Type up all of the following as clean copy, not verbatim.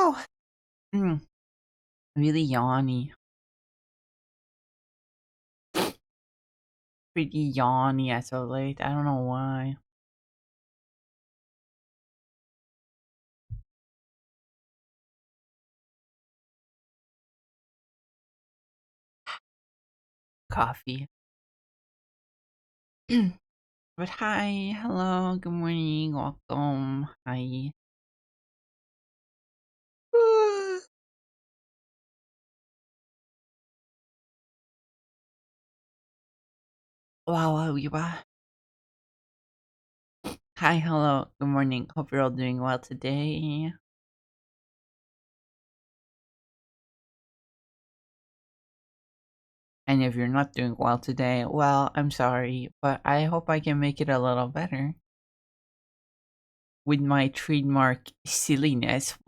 Wow. Mm, really yawny. Pretty yawny as of late. I don't know why. Coffee. But hi, hello, good morning, welcome. Hi. Wow, wow, wow. Hi, hello, good morning. Hope you're all doing well today. And if you're not doing well today, well, I'm sorry, but I hope I can make it a little better with my trademark silliness.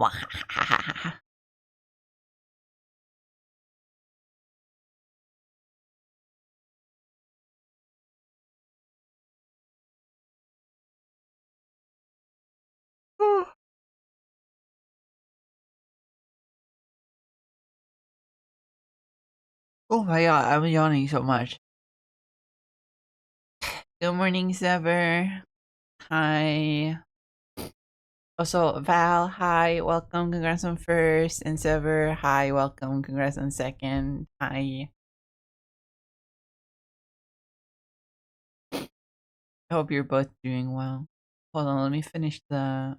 Oh my god, I'm yawning so much. Good morning, Sever. Hi. Also, Val, hi, welcome, congrats on first. And Sever, hi, welcome, congrats on second. Hi. I hope you're both doing well. Hold on, let me finish the.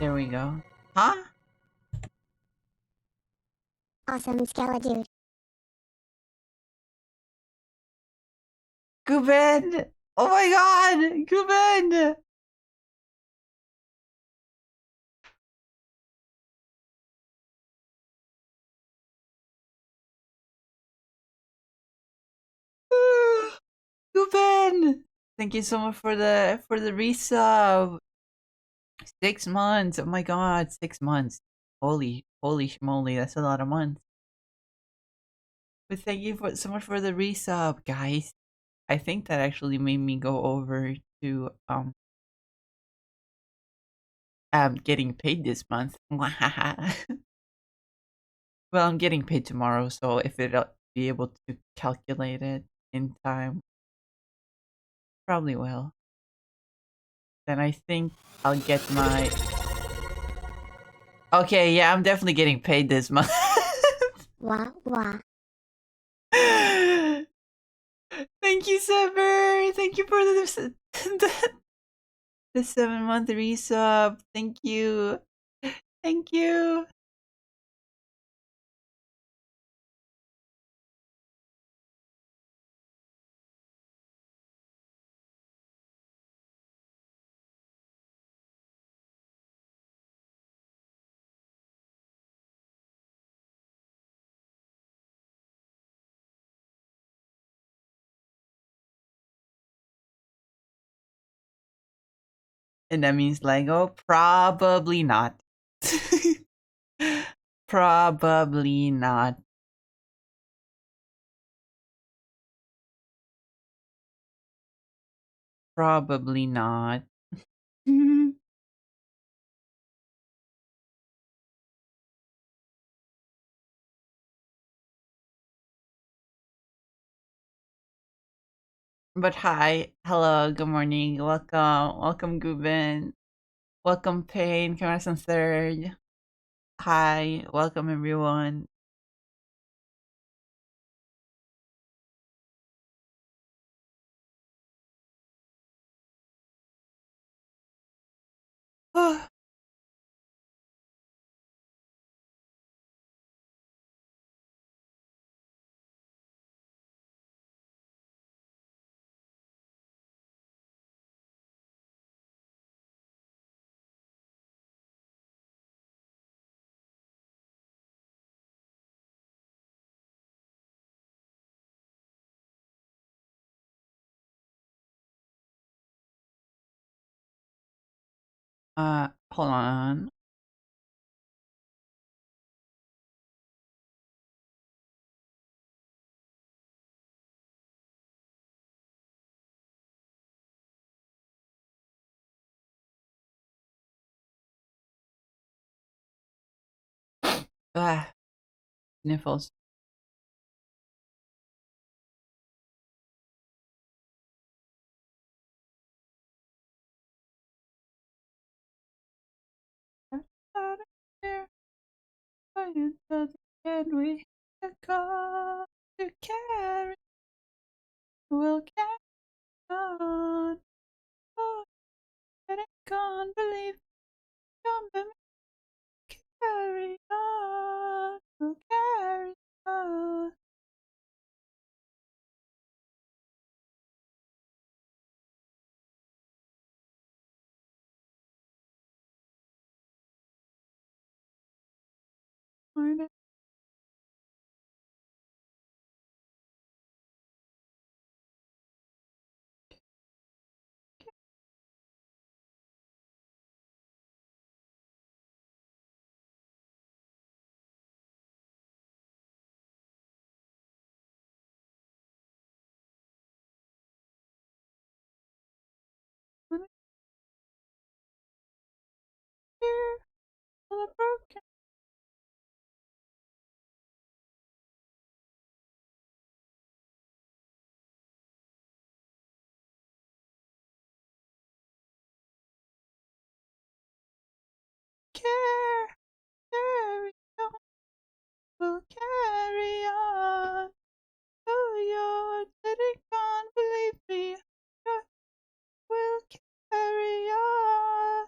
There we go. Huh? Awesome, Skella dude. Guben! Oh my god! Guben! Guben! Thank you so much for the resub. 6 months. Oh my god, 6 months. Holy schmoly, that's a lot of months. But thank you for so much for the resub, guys. I think that actually made me go over to getting paid this month. Well, I'm getting paid tomorrow, so if it'll be able to calculate it in time, probably will. Then I think I'll get my. Okay, yeah, I'm definitely getting paid this month. Wah, wah. Thank you, Sever. Thank you for the 7 month resub. Thank you. Thank you. And that means Lego? Probably not. Probably not. Probably not. But hi, hello, good morning, welcome, Guben, welcome, Pain, congrats on third. Hi, welcome everyone. Hold on. Ah, sniffles. Out of here, into the end we the call to carry will carry on. Oh, but I can't believe your memory carry on, will carry on. Find it here, all the broken care, carry on, will carry on. Oh, you're sitting can't believe me. Will carry on.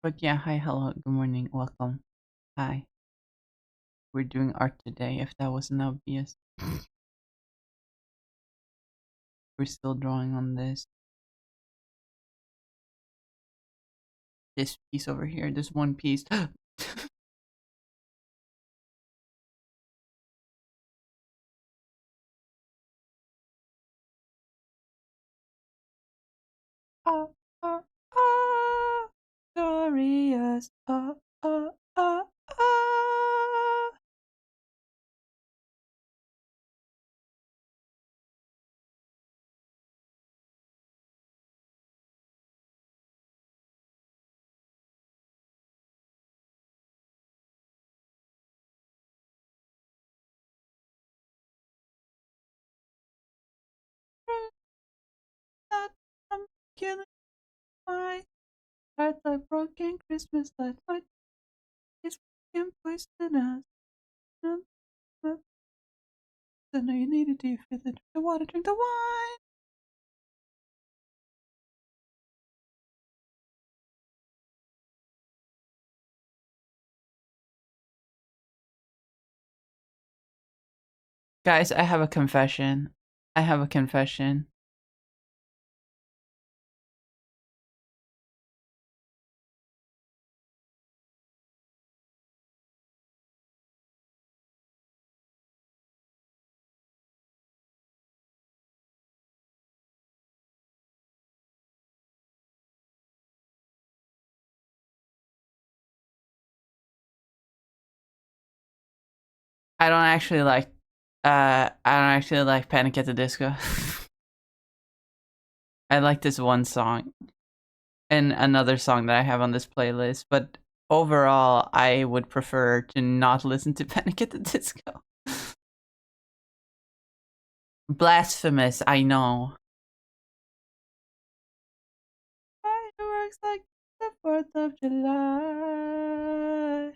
But yeah, hi, hello, good morning, welcome. Hi. We're doing art today, if that wasn't obvious. We're still drawing on this piece over here, this one piece. Ah, ah, ah, glorious. Ah, ah, ah, ah. That I'm killing my heart like broken Christmas lights. My is fucking poisonous. I know you needed to feel it. Drink the water, drink the wine. Guys, I have a confession. I have a confession. I don't actually like Panic at the Disco. I like this one song and another song that I have on this playlist, but overall I would prefer to not listen to Panic at the Disco. Blasphemous, I know. Fireworks like the 4th of July.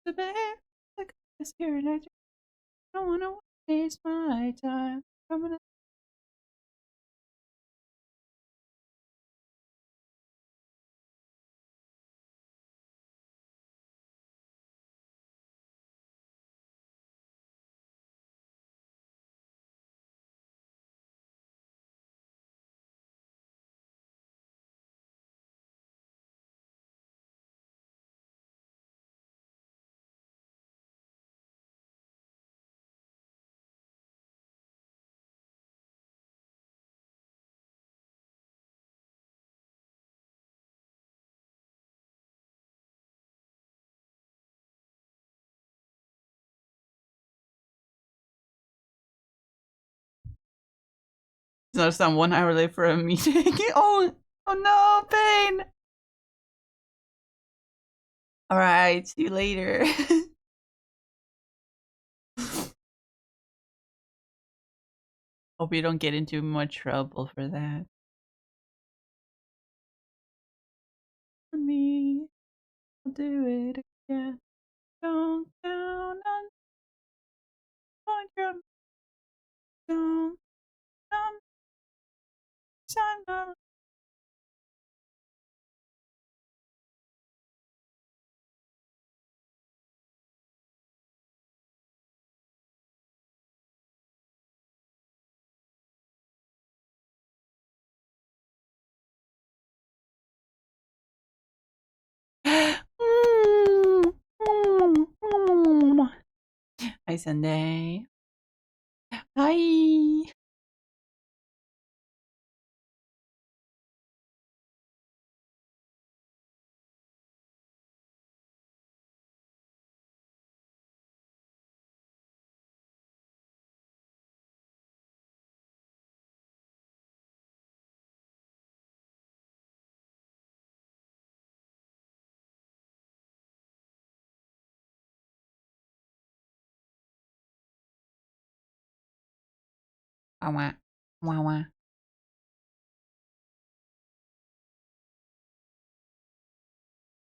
The bear, the goodness here, and I just don't wanna waste my time. Coming So it's not 1 hour late for a meeting. Oh no, pain. All right, see you later. Hope you don't get into much trouble for that. Me, I'll do it again. Don't count on your don't I'm not Hi, Sunday. Hi. Wah, wah, wah.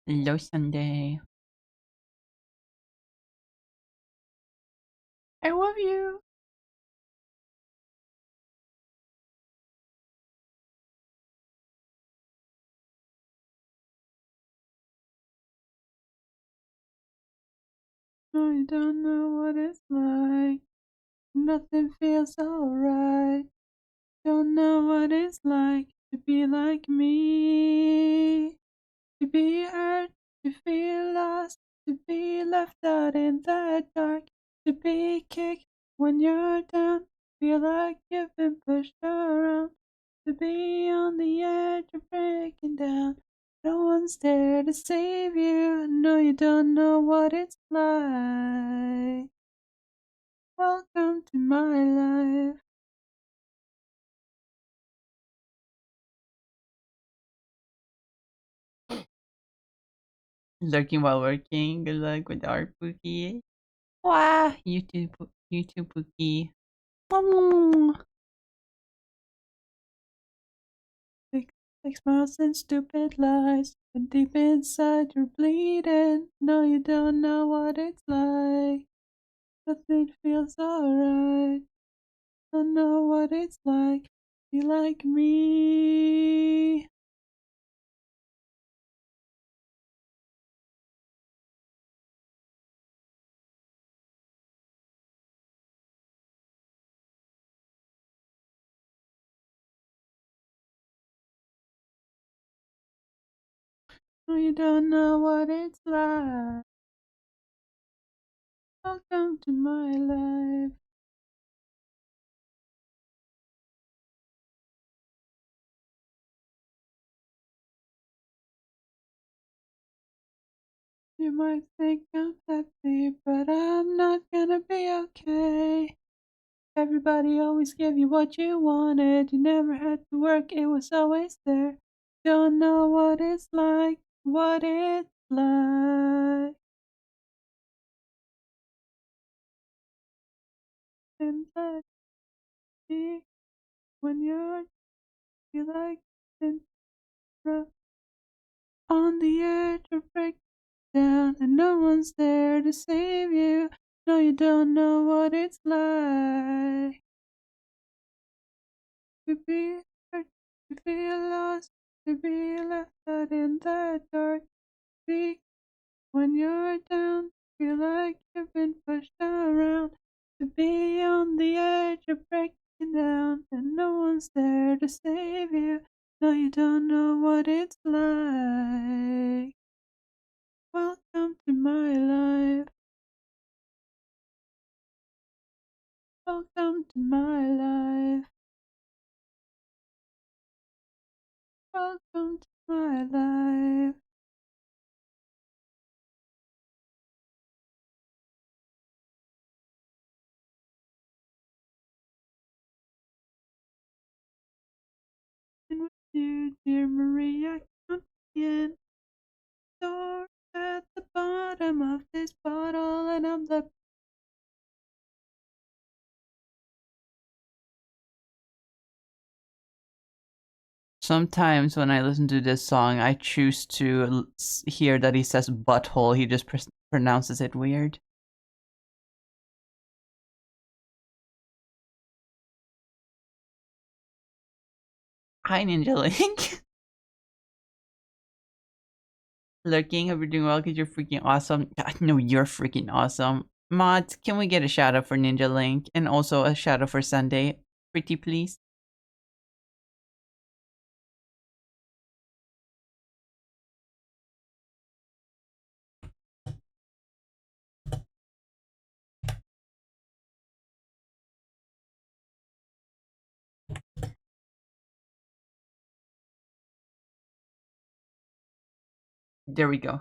Hello, Sunday. I love you. I don't know what it's like. Nothing feels alright. Don't know what it's like to be like me. To be hurt, to feel lost, to be left out in the dark, to be kicked when you're down, feel like you've been pushed around, to be on the edge of breaking down. No one's there to save you. No, you don't know what it's like. Welcome to my life. Lurking while working. Good luck with our Pookie. Wow, YouTube Pookie. Like smiles and stupid lies, but deep inside you're bleeding. No, you don't know what it's like. Nothing feels alright. Don't know what it's like. Be like me. No, you don't know what it's like. Welcome to my life. You might think I'm happy, but I'm not gonna be okay. Everybody always gave you what you wanted. You never had to work, it was always there. Don't know what it's like, what it's like. And let me when you're feel like in rough on the edge of breakdown and no one's there to save you. No, you don't know what it's like to be hurt, to feel lost, to be left out in the dark. Be when you're down, feel like you've been pushed around. To be on the edge of breaking down and no one's there to save you. No, you don't know what it's like. Welcome to my life. Welcome to my life. Welcome to my life. And with you, dear Maria, come in. Door at the bottom of this bottle, and I'm the Sometimes when I listen to this song, I choose to hear that he says butthole. He just pronounces it weird. Hi, Ninja Link. Lurking, hope you're doing well because you're freaking awesome. God, no, you're freaking awesome. Mods, can we get a shout out for Ninja Link and also a shout out for Sunday? Pretty please. There we go.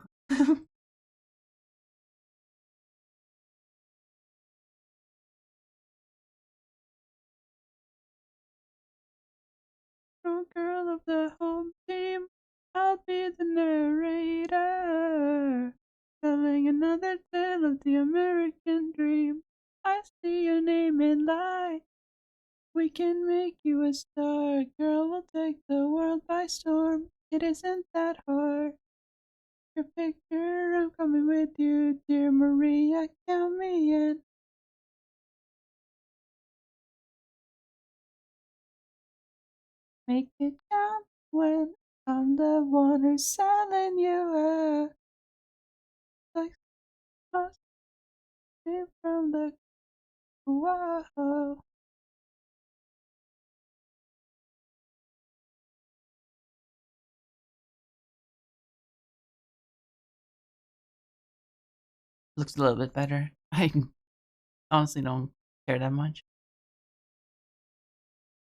Oh, girl of the home team, I'll be the narrator, telling another tale of the American dream. I see your name in light. We can make you a star, girl. We'll take the world by storm. It isn't that hard. Your picture, I'm coming with you, dear Maria. Count me in. Make it count when I'm the one who's selling you a like from the whoa. Looks a little bit better. I honestly don't care that much.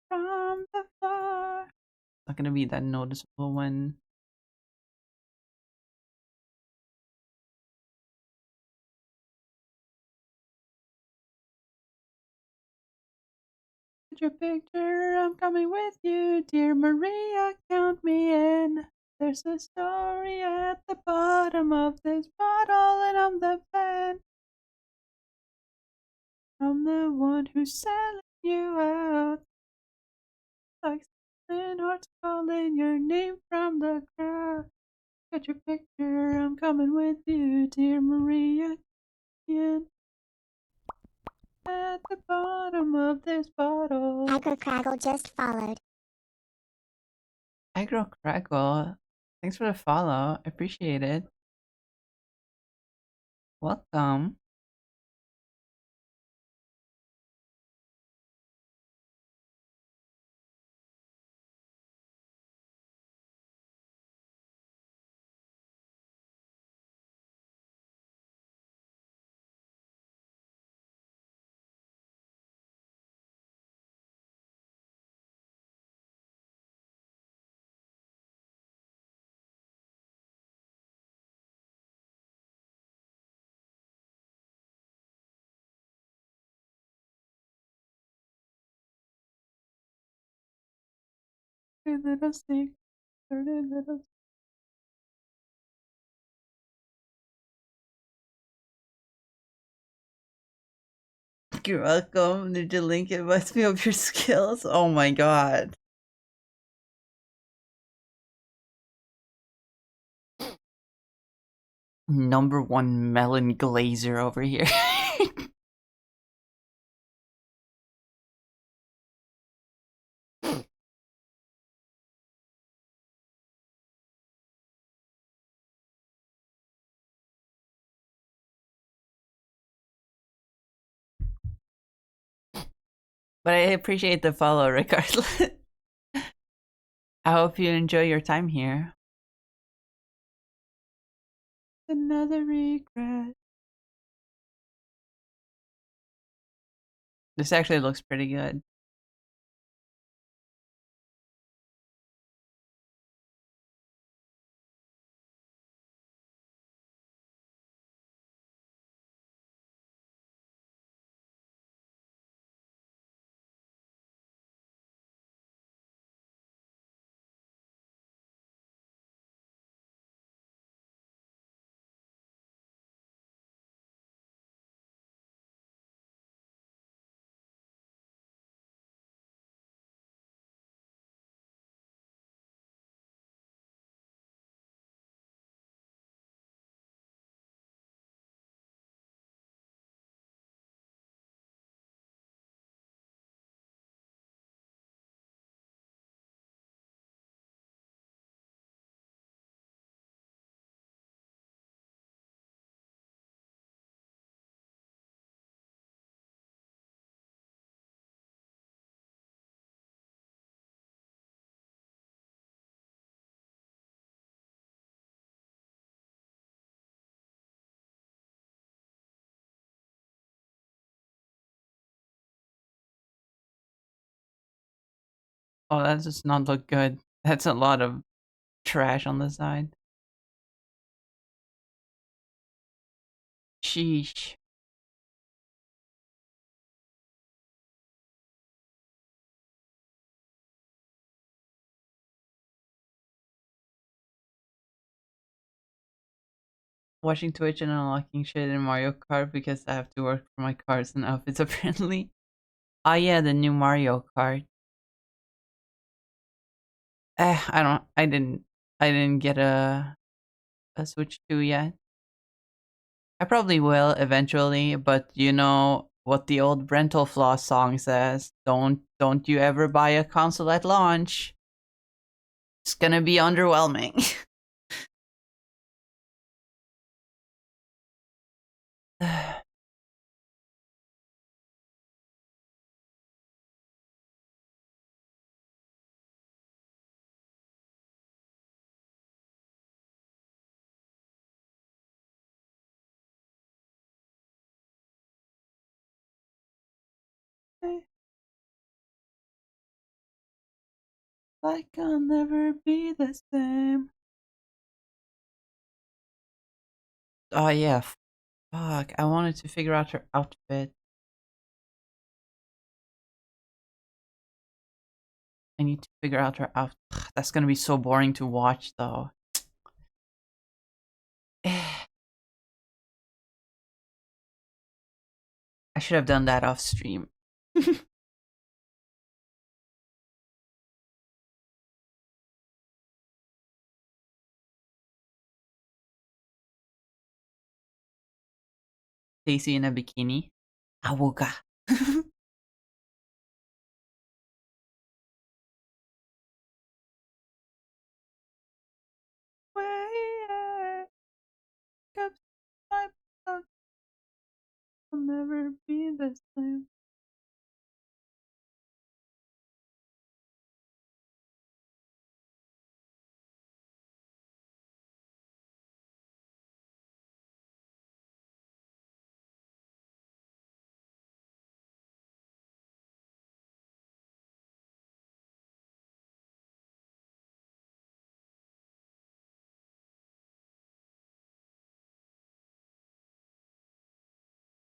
From the far. Not gonna be that noticeable when your picture, I'm coming with you, dear Maria, count me in. There's a story at the bottom of this bottle, and I'm the fan. I'm the one who's selling you out. Like something hearts calling your name from the crowd. Got your picture, I'm coming with you, dear Maria. In at the bottom of this bottle. Aggro Craggle just followed. Aggro Crackle, thanks for the follow. I appreciate it. Welcome. Dirty little snake. Dirty little. You're welcome. Did you link it? Reminds me of your skills. Oh my god. Number one melon glazer over here. But I appreciate the follow regardless. I hope you enjoy your time here. Another regret. This actually looks pretty good. Oh, that does not look good. That's a lot of trash on the side. Sheesh. Watching Twitch and unlocking shit in Mario Kart because I have to work for my cars and outfits apparently. Oh yeah, the new Mario Kart. I didn't get a Switch 2 yet. I probably will eventually, but you know what the old Rental Floss song says. Don't you ever buy a console at launch. It's gonna be underwhelming. Like I'll never be the same. Oh yeah, fuck. I wanted to figure out her outfit. I need to figure out her outfit. That's gonna be so boring to watch though. I should have done that off stream. Stacy in a bikini. Awooga. Way up my blood will never be the same.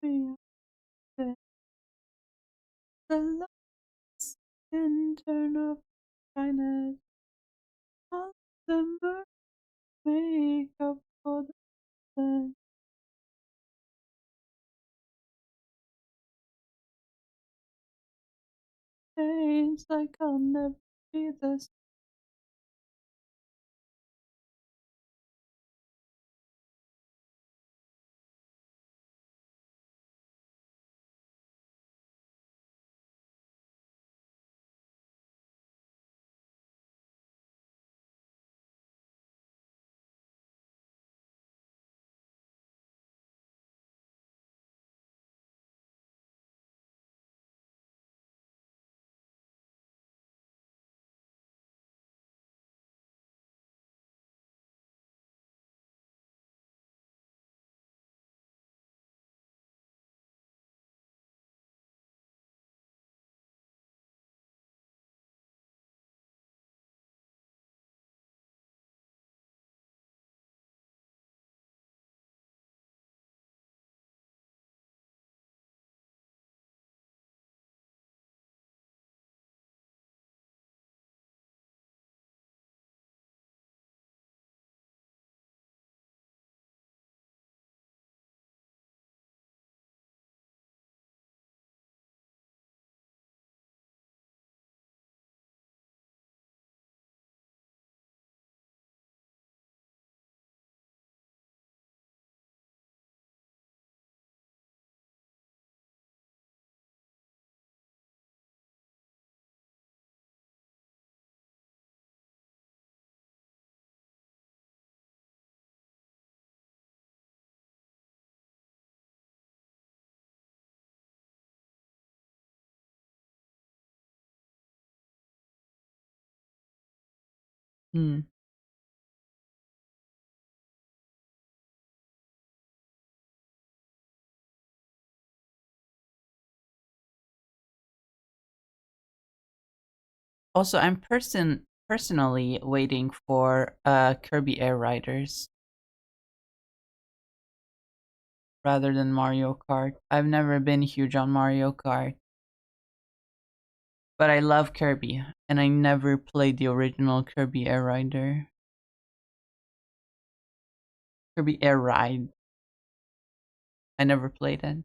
Be the lights and turn off kindness. All the birds make up for the land. Change like I'll never be the same. Hmm. Also, I'm personally waiting for Kirby Air Riders rather than Mario Kart. I've never been huge on Mario Kart, but I love Kirby, and I never played the original Kirby Air Rider. Kirby Air Ride. I never played it.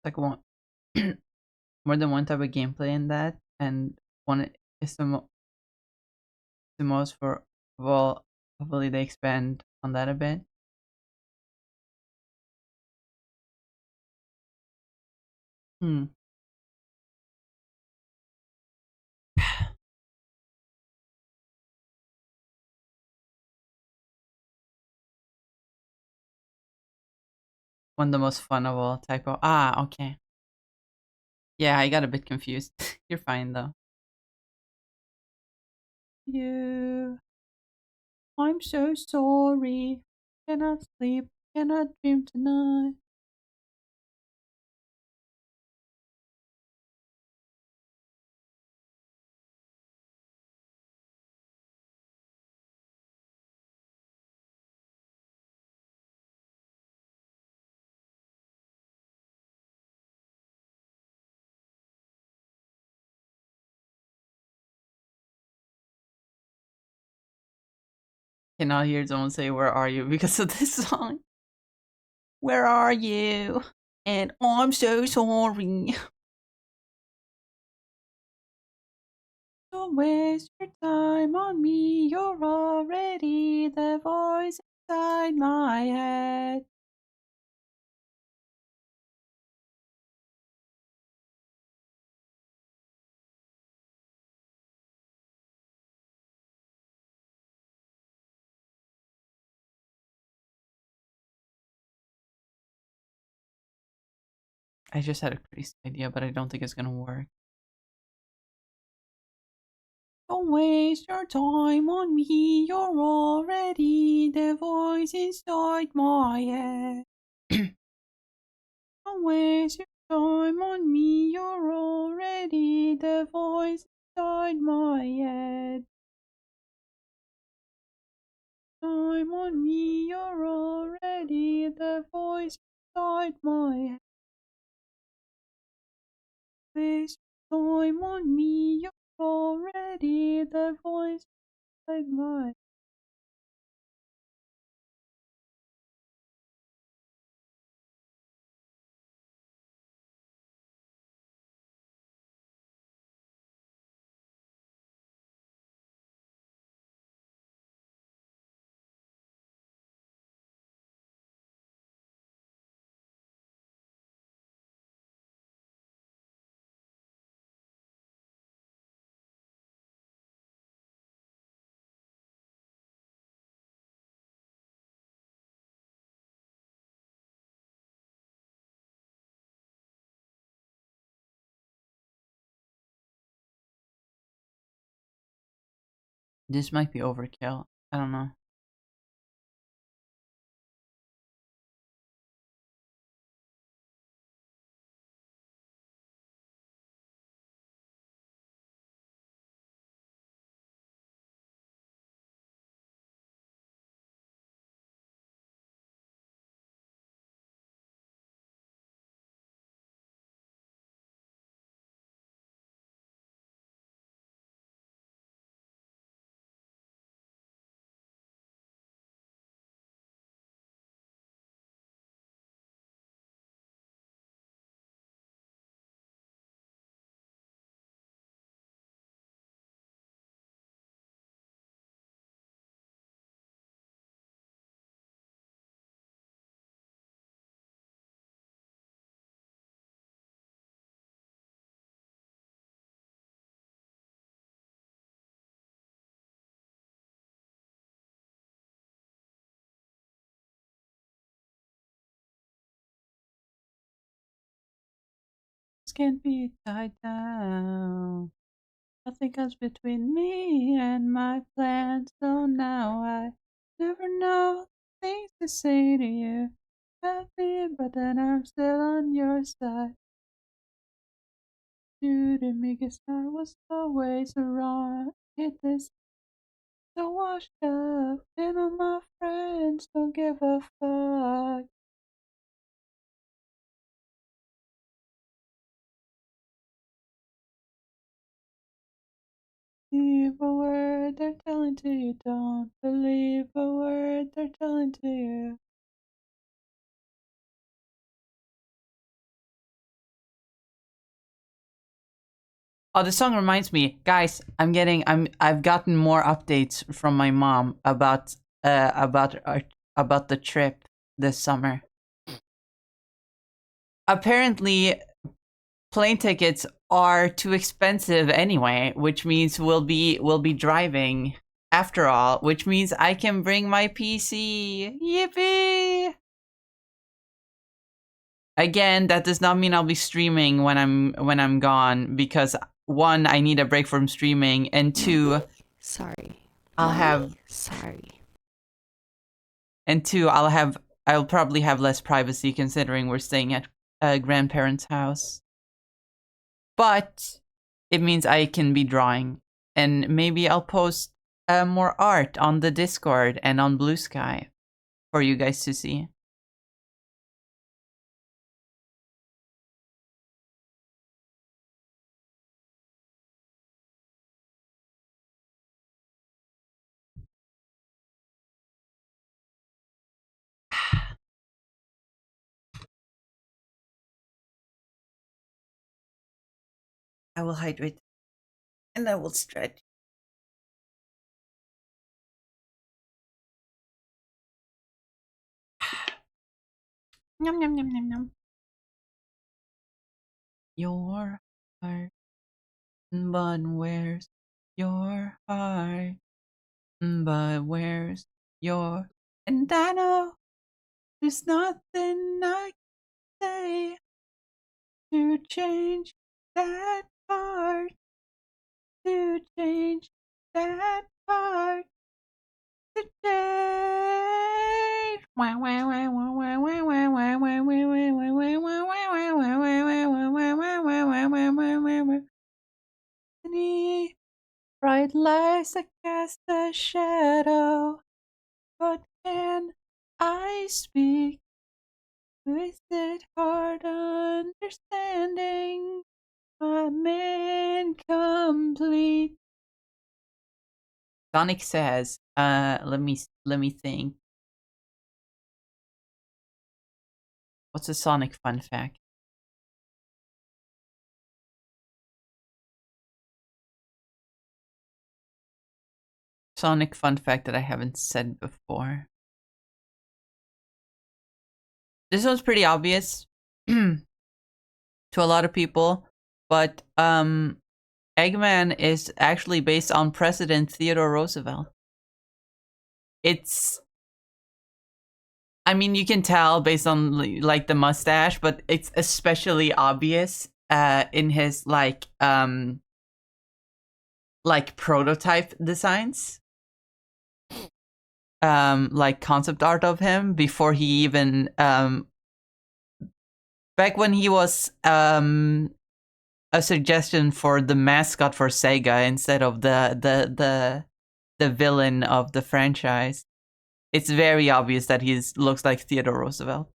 Like one more than one type of gameplay in that, and one is the most for well. Hopefully, they expand on that a bit. Hmm. One of the most fun of all type of okay. Yeah, I got a bit confused. You're fine though. You, I'm so sorry. Cannot sleep, cannot dream tonight. cannot hear someone say "Where are you?" because of this song. Where are you? And I'm so sorry. Don't waste your time on me. You're already the voice inside my head. I just had a crazy idea, but I don't think it's gonna work. Don't waste your time on me. You're already the voice inside my head. Don't waste your time on me. You're already the voice inside my head. Time on me. You're already the voice inside my head. Waste your time on me. You're already the voice inside my head. This might be overkill. I don't know. This can't be tied down. Nothing comes between me and my plans. So now I never know things to say to you. Happy, but then I'm still on your side. You to me, 'cause I was always wrong. Hit this so washed up, and all my friends don't give a fuck. Believe a word they're telling to you, don't believe a word they're telling to you. Oh, the song reminds me, guys. I've gotten more updates from my mom about the trip this summer. Apparently, plane tickets are too expensive anyway, which means we'll be driving after all, which means I can bring my PC. Yippee! Again, that does not mean I'll be streaming when I'm gone, because one, I need a break from streaming, and two, Sorry. I'll have Sorry. and two, I'll probably have less privacy considering we're staying at a grandparent's house. But it means I can be drawing, and maybe I'll post more art on the Discord and on Blue Sky for you guys to see. I will hydrate and I will stretch. Yum yum yum yum yum. Your heart, but where's your heart? But where's your? And I know there's nothing I can say to change that part. To change that part. To change. Bright lights that cast a shadow. But can I speak? Is it hard understanding? I'm incomplete. Sonic says, let me think. What's a Sonic fun fact? Sonic fun fact that I haven't said before. This one's pretty obvious to a lot of people, but Eggman is actually based on President Theodore Roosevelt. It's, I mean, you can tell based on like the mustache, but it's especially obvious in his like prototype designs, like concept art of him before he even back when he was a suggestion for the mascot for Sega instead of the villain of the franchise. It's very obvious that he looks like Theodore Roosevelt.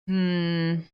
Hmm.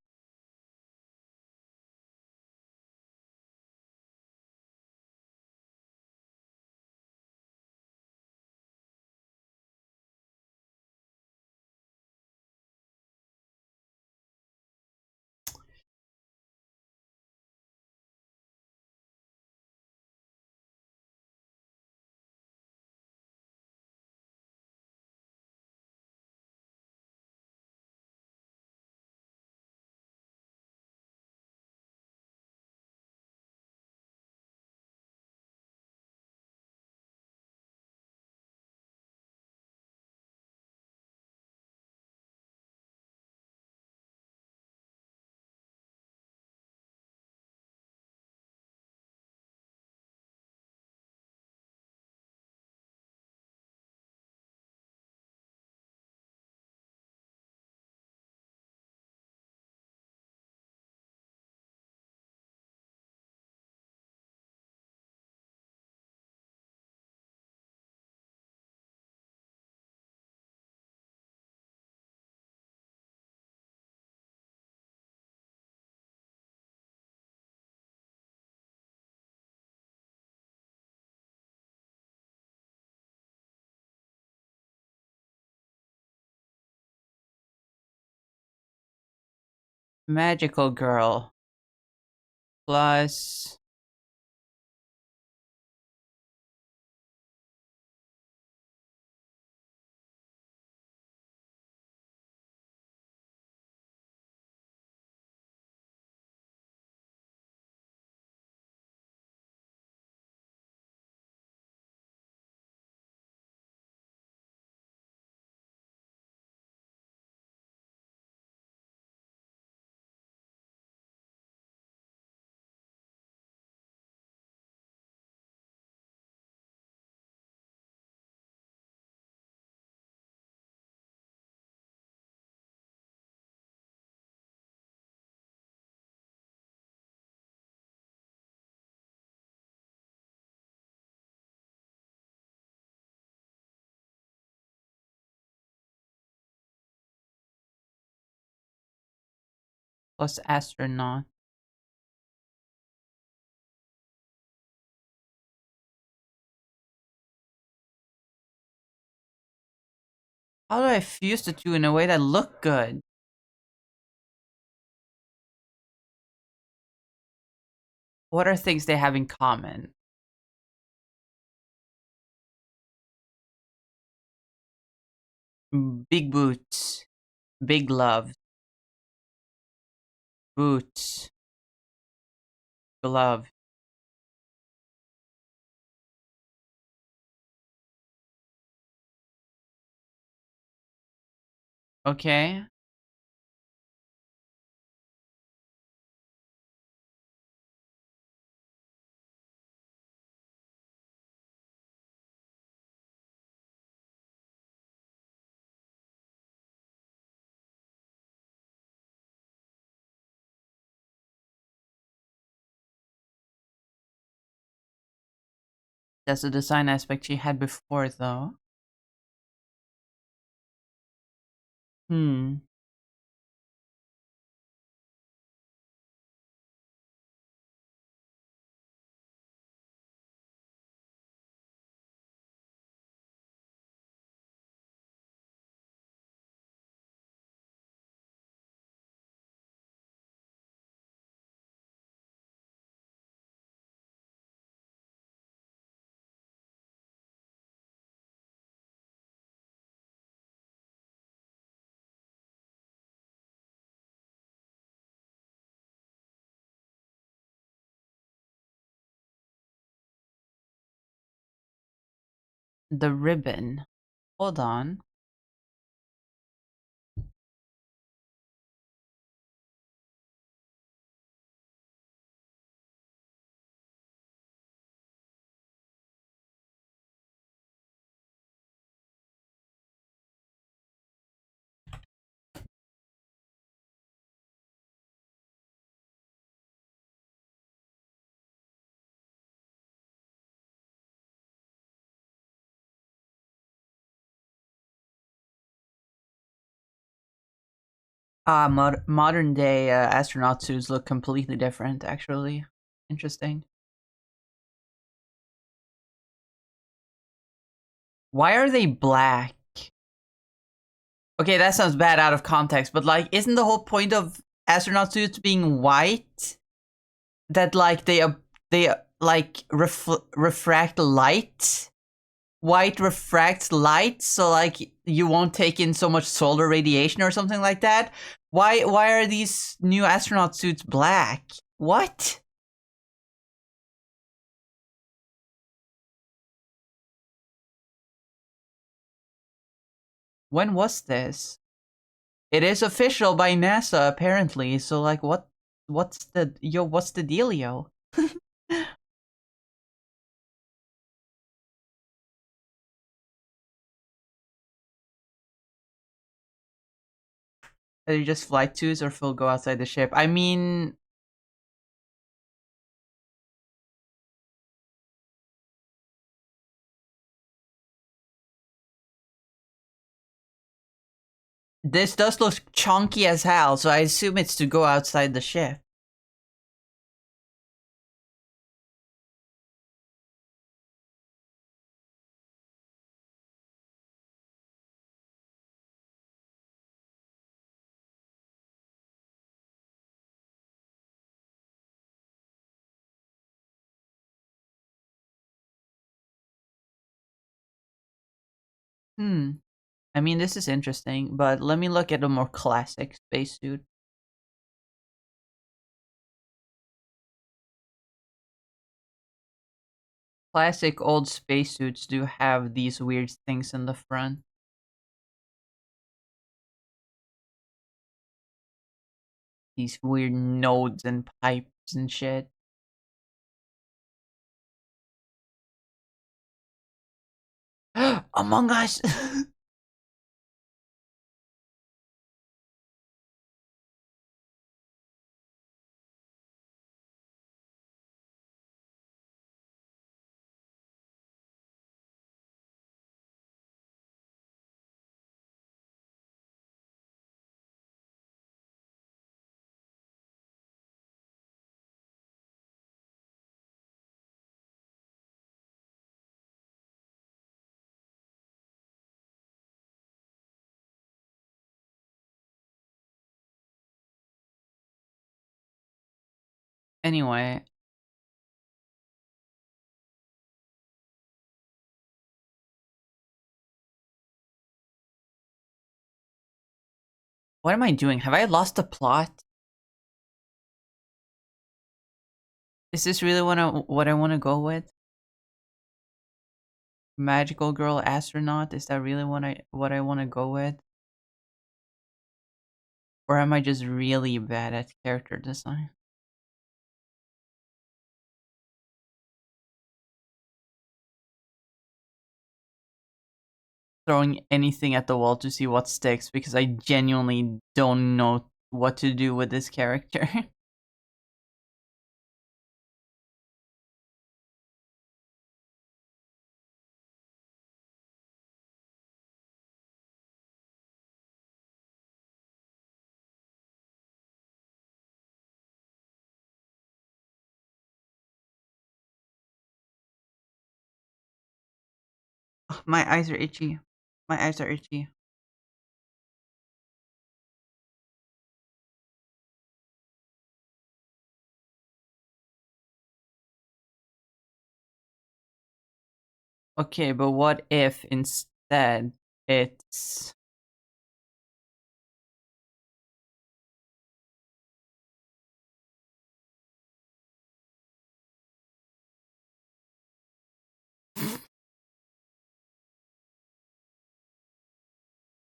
Magical Girl plus plus astronaut. How do I fuse the two in a way that look good? What are things they have in common? Big boots. Big gloves. Boots. Glove. Okay. That's the design aspect she had before, though. Hmm. The ribbon. Hold on. Modern day astronaut suits look completely different, actually. Interesting. Why are they black? Okay, that sounds bad out of context, but like, isn't the whole point of astronaut suits being white? That like they like refract light. White refracts light, so like you won't take in so much solar radiation or something like that. Why are these new astronaut suits black? What? When was this? It is official by NASA apparently. So like what's the dealio? Are you just flight twos or full go outside the ship? I mean, this does look chunky as hell, so I assume it's to go outside the ship. Hmm. I mean, this is interesting, but let me look at a more classic spacesuit. Classic old spacesuits do have these weird things in the front. These weird nodes and pipes and shit. Among Us! Anyway. What am I doing? Have I lost the plot? Is this really what I want to go with? Magical girl astronaut? Is that really what I want to go with? Or am I just really bad at character design? Throwing anything at the wall to see what sticks because I genuinely don't know what to do with this character. My eyes are itchy. My eyes are itchy. Okay, but what if instead it's...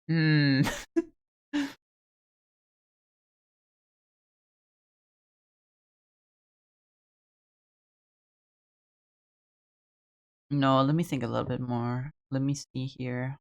Hmm. No, let me think a little bit more. Let me see here.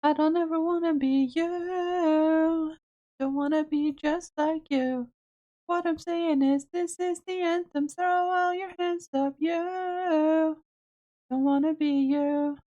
I don't ever wanna be you. Don't wanna be just like you. What I'm saying is, this is the anthem. Throw all your hands up, you. Don't wanna be you.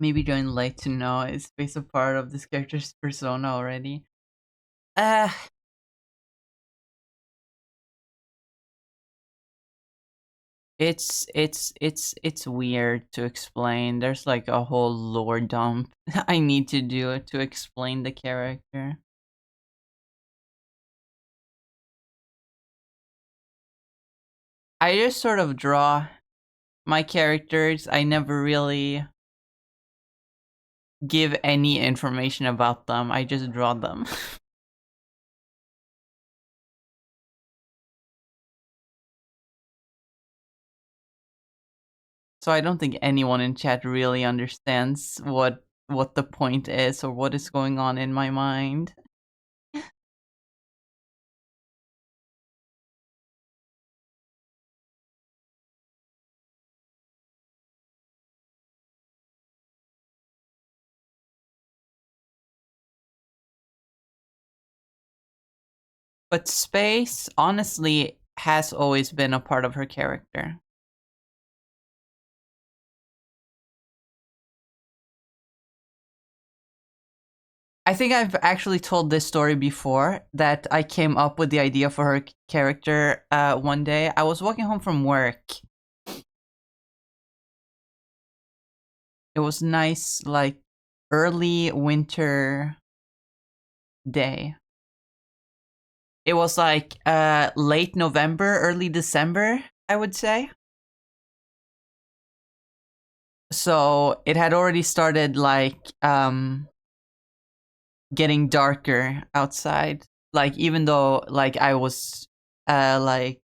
Maybe join late to know it's based a part of this character's persona already. Uh it's weird to explain. There's like a whole lore dump I need to do to explain the character. I just sort of draw my characters. I never really give any information about them. I just draw them. So I don't think anyone in chat really understands what the point is or what is going on in my mind. But space, honestly, has always been a part of her character. I think I've actually told this story before, that I came up with the idea for her character one day. I was walking home from work. It was nice, like, early winter day. It was like late November, early December, I would say. So it had already started like getting darker outside. Like, even though like I was like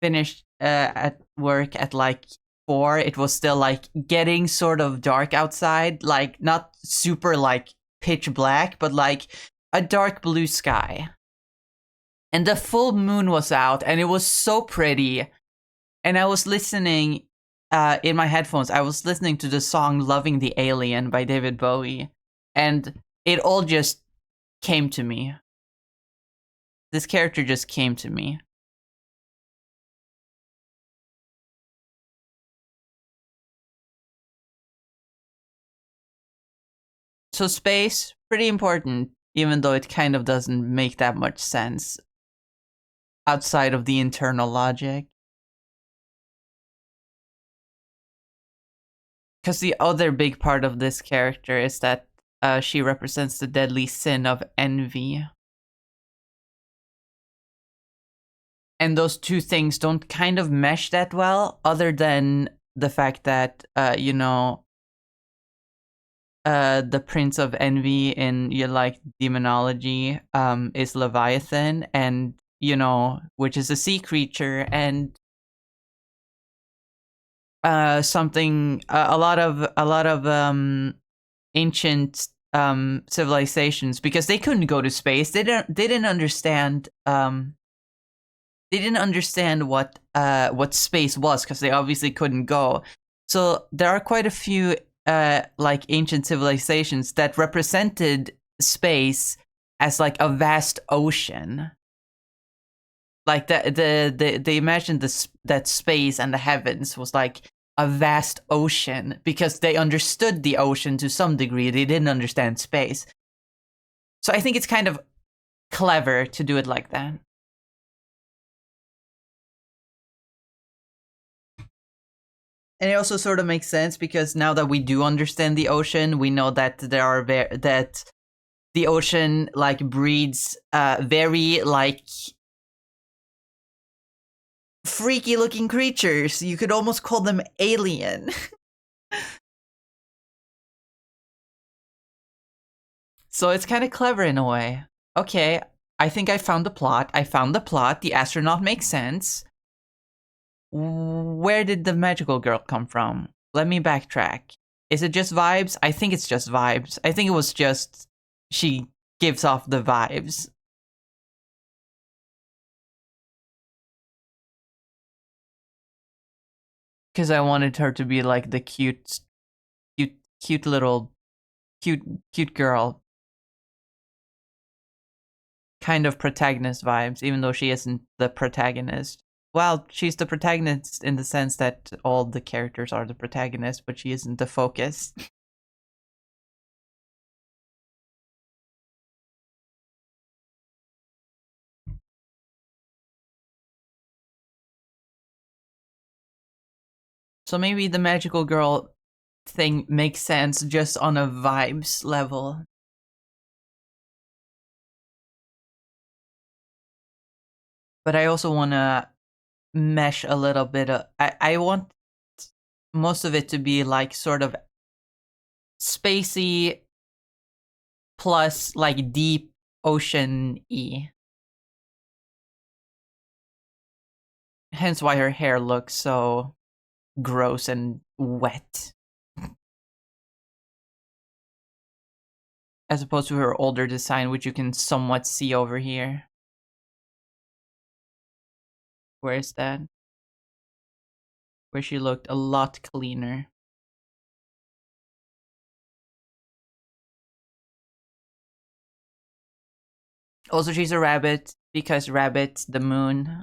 finished at work at like 4, it was still like getting sort of dark outside, like not super like pitch black, but like a dark blue sky. And the full moon was out, and it was so pretty. And I was listening in my headphones. I was listening to the song "Loving the Alien" by David Bowie, and it all just came to me. This character just came to me. So space, pretty important, even though it kind of doesn't make that much sense outside of the internal logic. Because the other big part of this character is that she represents the deadly sin of envy. And those two things don't kind of mesh that well, other than the fact that, the Prince of Envy in demonology is Leviathan, and which is a sea creature, and something a lot of ancient civilizations, because they couldn't go to space. They didn't understand what space was, because they obviously couldn't go. So there are quite a few like ancient civilizations that represented space as like a vast ocean. Like they imagined that space and the heavens was like a vast ocean, because they understood the ocean to some degree. They didn't understand space. So I think it's kind of clever to do it like that. And it also sort of makes sense, because now that we do understand the ocean, we know that that the ocean like breeds very like freaky looking creatures. You could almost call them alien. So it's kind of clever in a way. Okay, I think I found the plot. The astronaut makes sense. Where did the magical girl come from? Let me backtrack. Is it just vibes? I think it's just vibes. I think it was just she gives off the vibes. Because I wanted her to be like the cute little cute girl. Kind of protagonist vibes, even though she isn't the protagonist. Well, she's the protagonist in the sense that all the characters are the protagonist, but she isn't the focus. So maybe the magical girl thing makes sense just on a vibes level. But I also want to mesh a little bit of, I want most of it to be like sort of spacey plus like deep ocean-y. Hence why her hair looks so gross and wet. As opposed to her older design, which you can somewhat see over here. Where is that? Where she looked a lot cleaner. Also, she's a rabbit, because rabbit, the moon.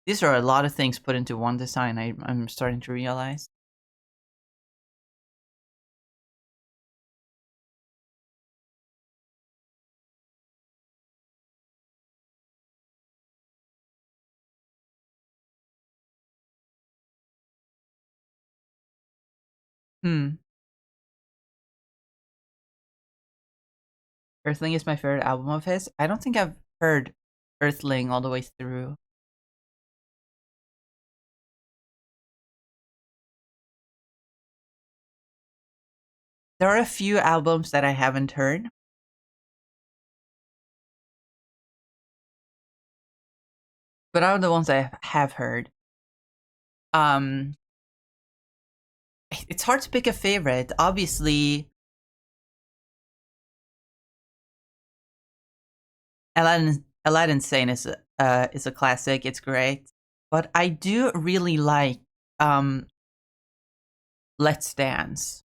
These are a lot of things put into one design, I'm starting to realize. Earthling is my favorite album of his. I don't think I've heard Earthling all the way through. There are a few albums that I haven't heard. but out of the ones I have heard, um, it's hard to pick a favorite. Obviously, Aladdin Sane is a classic. It's great, but I do really like Let's Dance.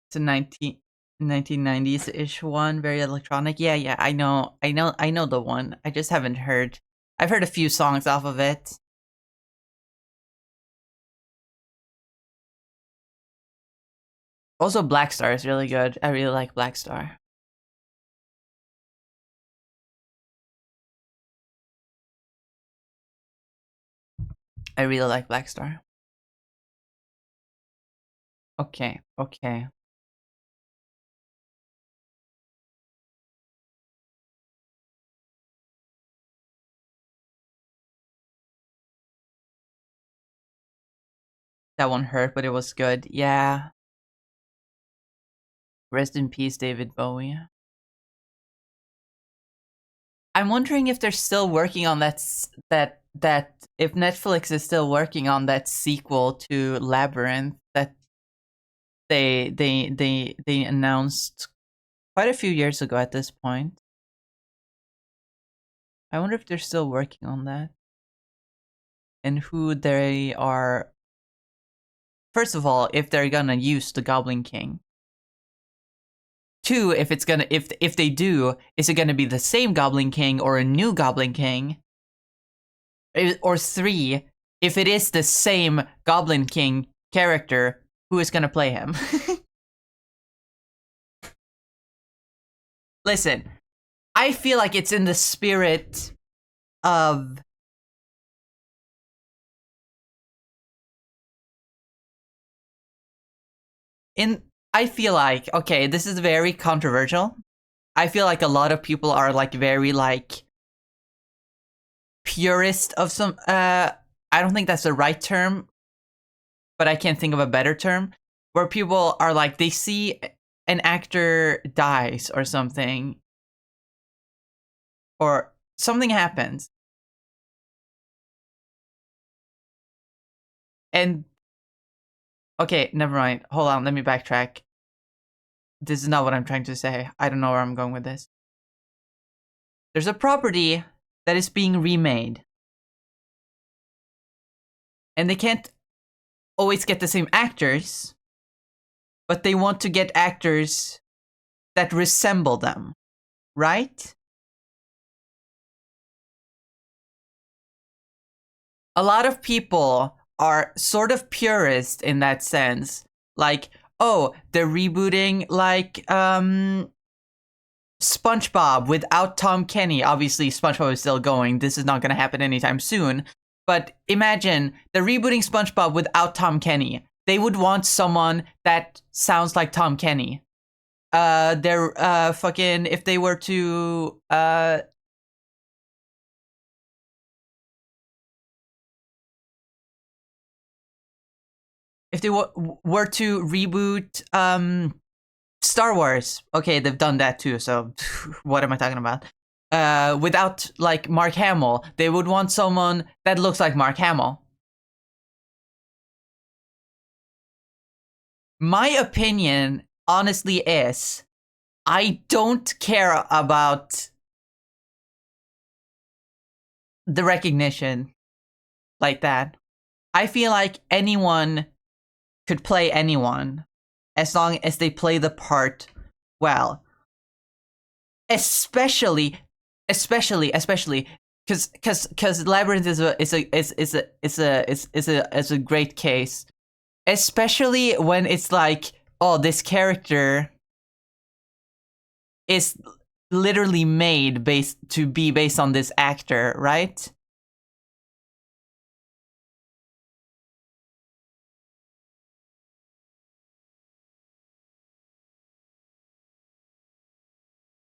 It's a 1990s ish one, very electronic. Yeah, I know the one. I just haven't heard. I've heard a few songs off of it. Also, Black Star is really good. I really like Black Star. I really like Black Star. Okay. That one hurt, but it was good. Yeah. Rest in peace, David Bowie. I'm wondering if they're still working on that if Netflix is still working on that sequel to Labyrinth that they announced quite a few years ago at this point. I wonder if they're still working on that. And who they are. First of all, if they're gonna use the Goblin King. Two, if it's gonna if they do, is it gonna be the same Goblin King or a new Goblin King? Or three, if it is the same Goblin King character, who is gonna play him? Listen, I feel like it's in the spirit of I feel like, okay, this is very controversial. I feel like a lot of people are like very like purist of some I don't think that's the right term, but I can't think of a better term, where people are like they see an actor dies or something or something happens and okay, never mind. Hold on, let me backtrack. This is not what I'm trying to say. I don't know where I'm going with this. There's a property that is being remade. And they can't always get the same actors, but they want to get actors that resemble them, right? A lot of people are sort of purist in that sense. Like, oh, they're rebooting like SpongeBob without Tom Kenny. Obviously, SpongeBob is still going. This is not going to happen anytime soon. But imagine they're rebooting SpongeBob without Tom Kenny. They would want someone that sounds like Tom Kenny. They're fucking if they were to if they were to reboot Star Wars. Okay, they've done that too. So what am I talking about? Without like Mark Hamill, they would want someone that looks like Mark Hamill. My opinion, honestly, is I don't care about the recognition like that. I feel like anyone could play anyone as long as they play the part well. Especially because Labyrinth is a great case, especially when it's like, oh, this character is literally made based on this actor, right?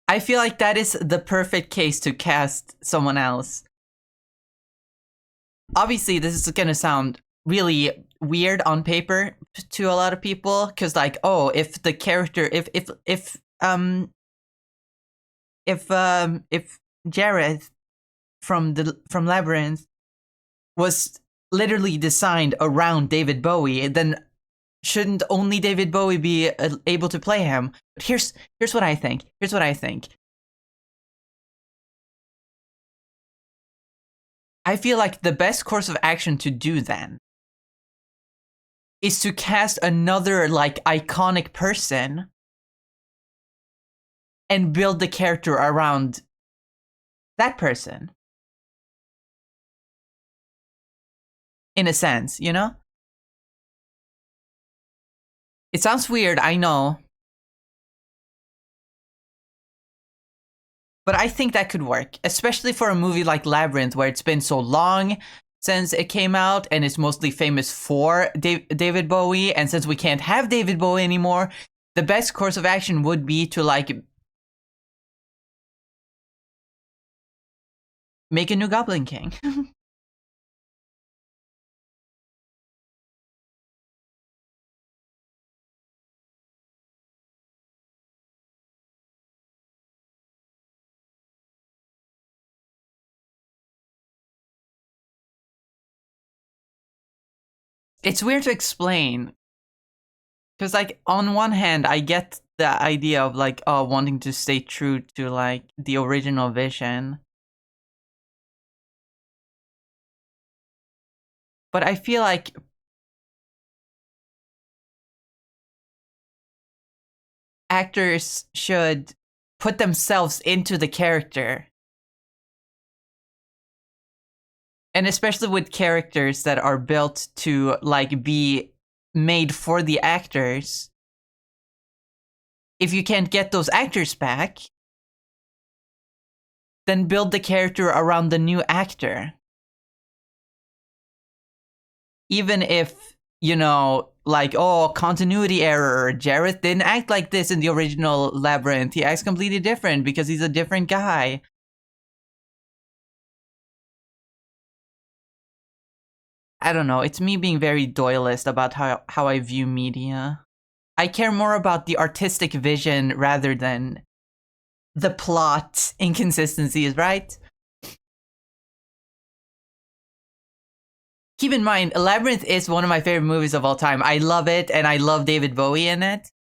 I feel like that is the perfect case to cast someone else. Obviously, this is gonna sound really weird on paper to a lot of people, because like, oh, if the character, if if Jareth from Labyrinth was literally designed around David Bowie, then shouldn't only David Bowie be able to play him? But here's what I think. Here's what I think. I feel like the best course of action to do then is to cast another like iconic person and build the character around that person. In a sense, you know? It sounds weird, I know. But I think that could work, especially for a movie like Labyrinth, where it's been so long since it came out and it's mostly famous for David Bowie. And since we can't have David Bowie anymore, the best course of action would be to like make a new Goblin King. It's weird to explain. Because, like, on one hand, I get the idea of, like, wanting to stay true to, like, the original vision. But I feel like actors should put themselves into the character. And especially with characters that are built to, like, be made for the actors. If you can't get those actors back, then build the character around the new actor. Even if, you know, like, oh, continuity error, Jareth didn't act like this in the original Labyrinth. He acts completely different because he's a different guy. I don't know. It's me being very Doyleist about how I view media. I care more about the artistic vision rather than the plot inconsistencies, right? Keep in mind, Labyrinth is one of my favorite movies of all time. I love it, and I love David Bowie in it.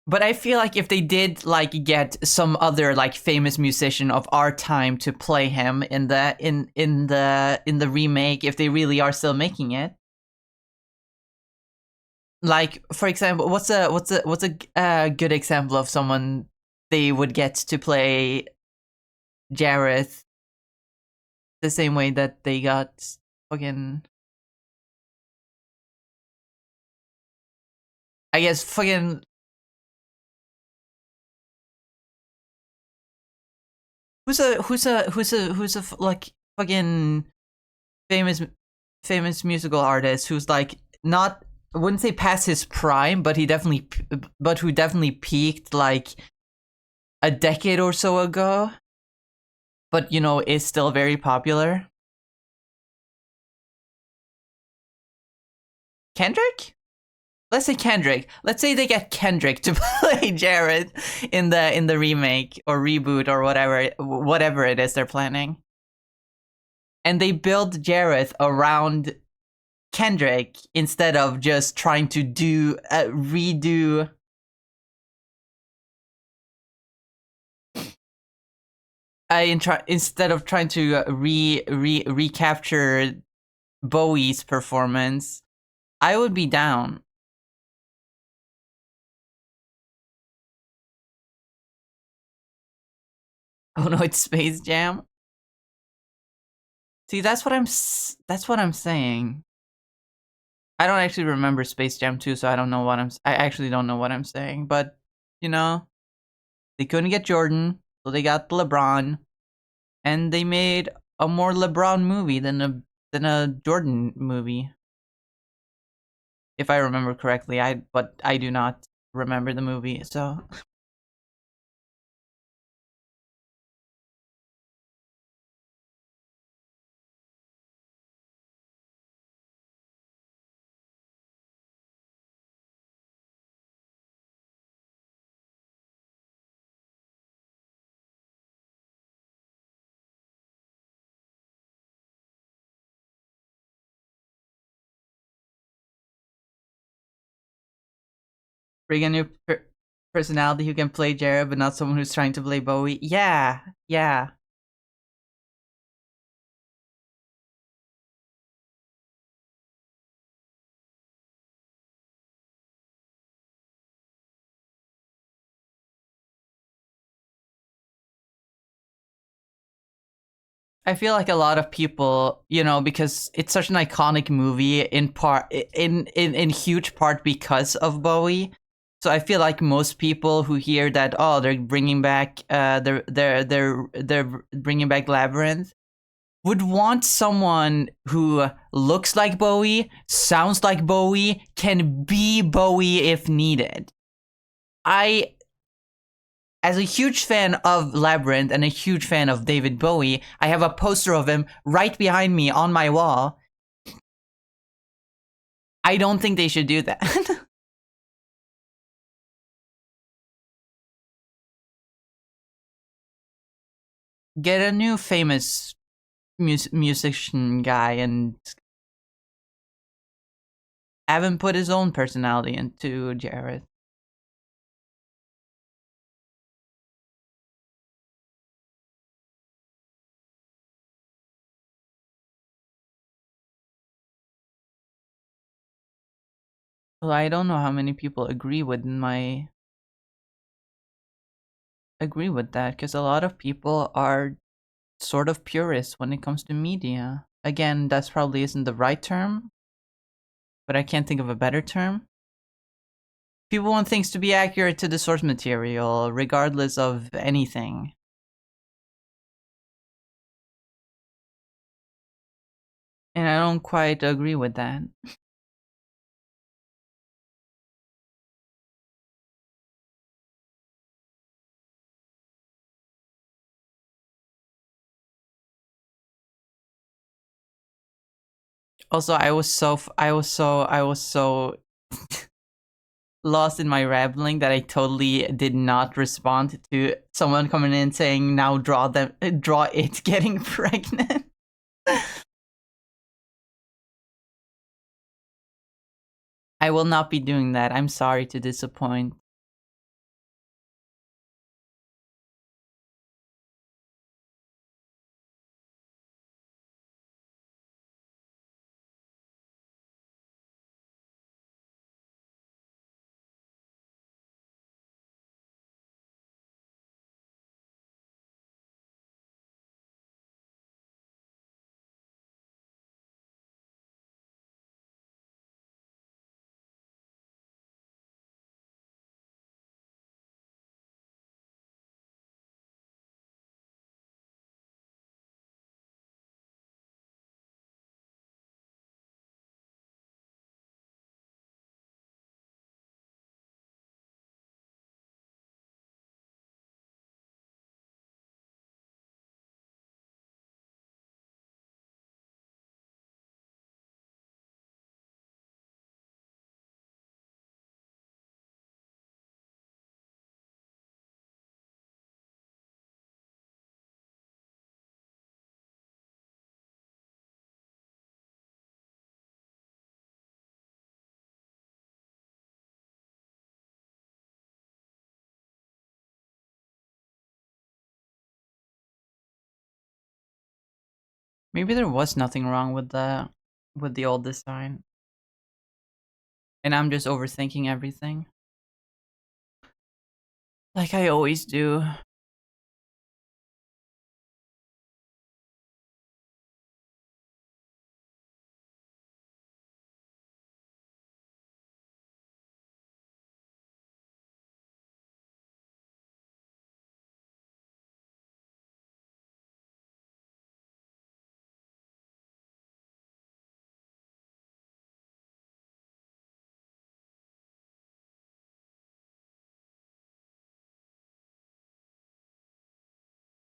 But I feel like if they did like get some other like famous musician of our time to play him in the remake, if they really are still making it, like for example, what's a good example of someone they would get to play Jareth the same way that they got fucking, I guess fucking, who's a like fucking famous musical artist who's like not, I wouldn't say past his prime, but who definitely peaked like a decade or so ago, but you know is still very popular. Kendrick? Let's say Kendrick. Let's say they get Kendrick to play Jareth in the remake or reboot or whatever it is they're planning. And they build Jareth around Kendrick instead of just trying to redo instead of trying to recapture Bowie's performance. I would be down. Oh no, it's Space Jam. See, that's what I'm saying. I don't actually remember Space Jam 2, so I actually don't know what I'm saying, but you know, they couldn't get Jordan, so they got LeBron, and they made a more LeBron movie than a Jordan movie. If I remember correctly, but I do not remember the movie, so Bring a new personality who can play Jared, but not someone who's trying to play Bowie. Yeah, yeah. I feel like a lot of people, because it's such an iconic movie in huge part because of Bowie. So I feel like most people who hear that, oh, they're bringing back they're bringing back Labyrinth, would want someone who looks like Bowie, sounds like Bowie, can be Bowie if needed. I, as a huge fan of Labyrinth and a huge fan of David Bowie, I have a poster of him right behind me on my wall. I don't think they should do that. Get a new famous musician guy and have him put his own personality into Jared. Well, I don't know how many people agree with that, because a lot of people are sort of purists when it comes to media. Again, that's probably isn't the right term, but I can't think of a better term. People want things to be accurate to the source material, regardless of anything. And I don't quite agree with that. Also, I was so lost in my rambling that I totally did not respond to someone coming in saying, "Now draw it getting pregnant." I will not be doing that. I'm sorry to disappoint. Maybe there was nothing wrong with the old design, and I'm just overthinking everything, like I always do.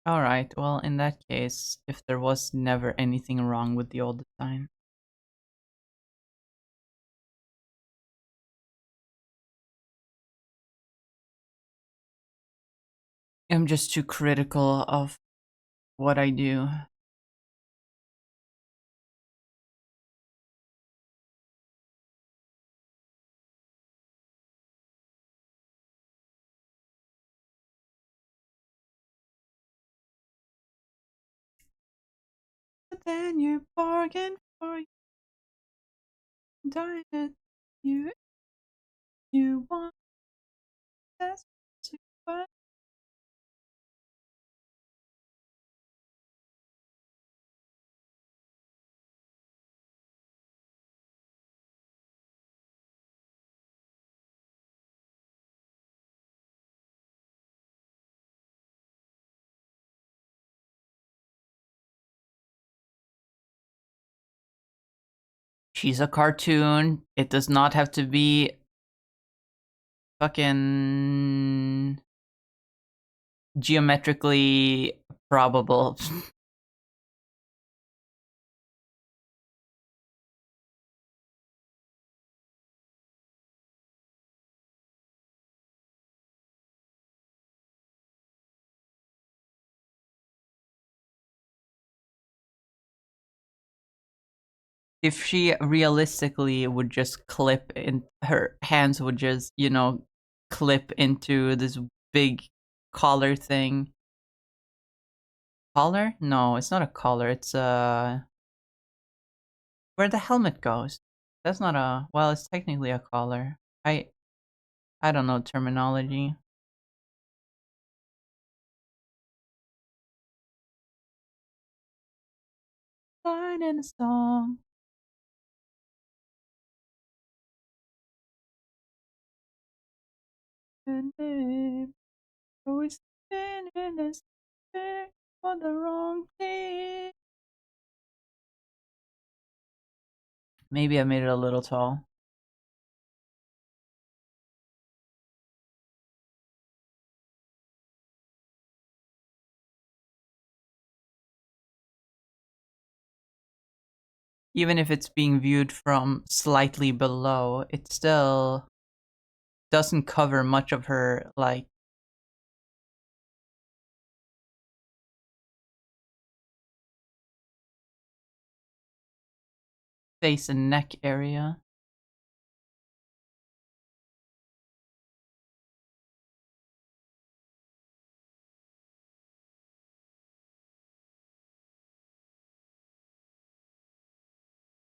All right. Well, in that case, if there was never anything wrong with the old design, I'm just too critical of what I do. But then you bargain for diet you want that's too bad. She's a cartoon. It does not have to be fucking geometrically probable. If she realistically would just clip in, her hands would just, clip into this big collar thing. Collar? No, it's not a collar. It's where the helmet goes. That's not a, well, it's technically a collar. I don't know terminology. Line in a song. And name. Always been in this thing for the wrong thing. Maybe I made it a little tall. Even if it's being viewed from slightly below, it still doesn't cover much of her, like, face and neck area.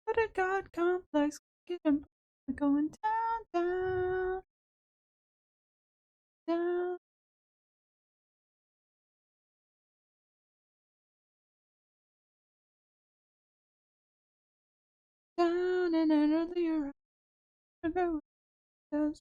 But a god complex, get him going down, down, down. Down and an earlier ago does.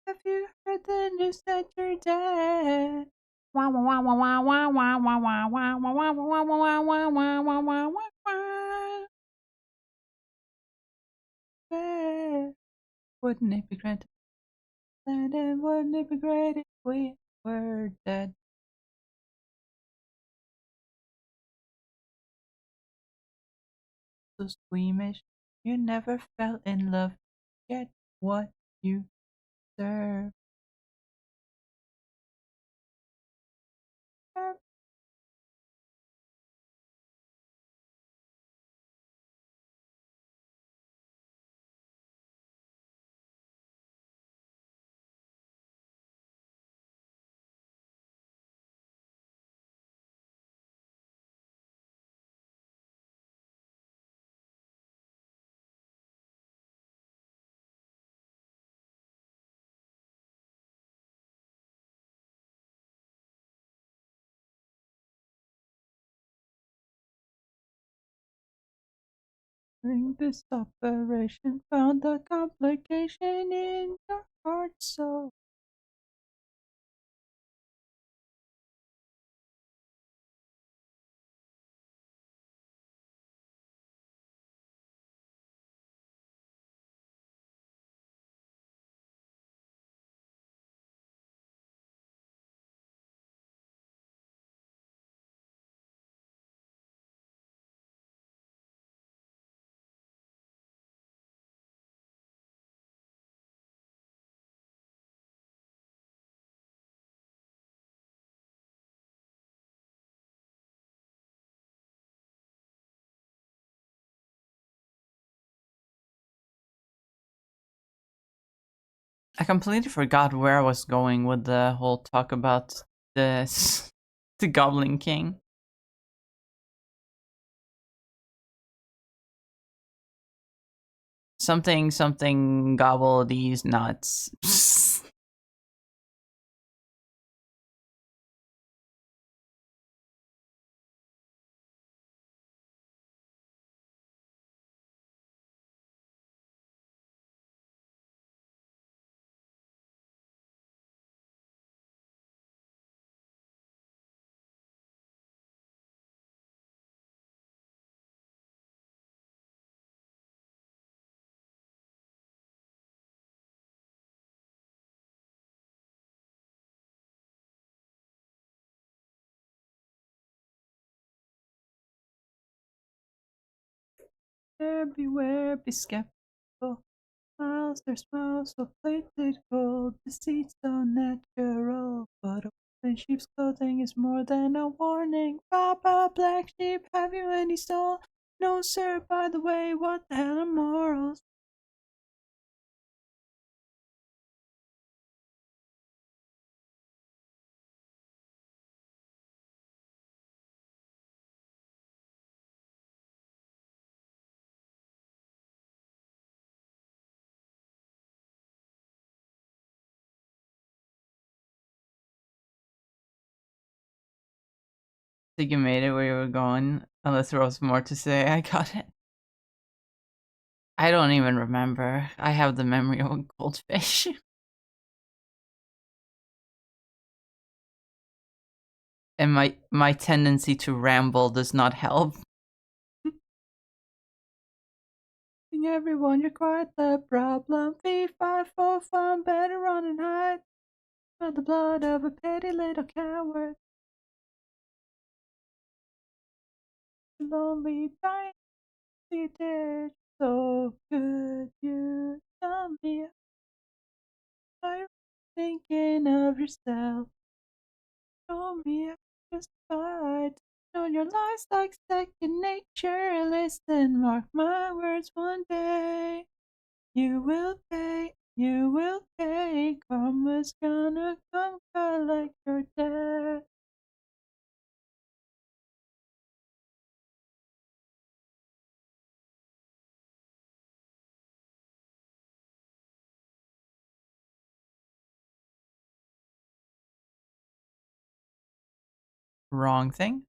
Have you heard the news that you're dead? Wah wah wah wah wah wah wah wah wah wah wah wah wah wah wah wah wah wah wah wah. Wouldn't it be great? And wouldn't it be great if we were dead? So squeamish, you never fell in love. Get what you deserve. During this operation, found a complication in your heart, so I completely forgot where I was going with the whole talk about this the Goblin King. Something gobble these nuts. Beware, be skeptical. Smiles, their smiles so plated gold. Deceit so natural. But a wolf in sheep's clothing is more than a warning. Papa, black sheep, have you any soul? No, sir, by the way, what the hell are morals? I think you made it where you were going. Unless there was more to say, I got it. I don't even remember. I have the memory of a goldfish. And my tendency to ramble does not help. Everyone, you're quite the problem. Fee-fi for fun, better run and hide. Not the blood of a petty little coward. Lonely, dying, ditch. So could you tell me? Are you thinking of yourself? Show me justified. Know your lies like second nature. Listen, mark my words, one day you will pay. You will pay. Karma's gonna come collect your debt. Wrong thing.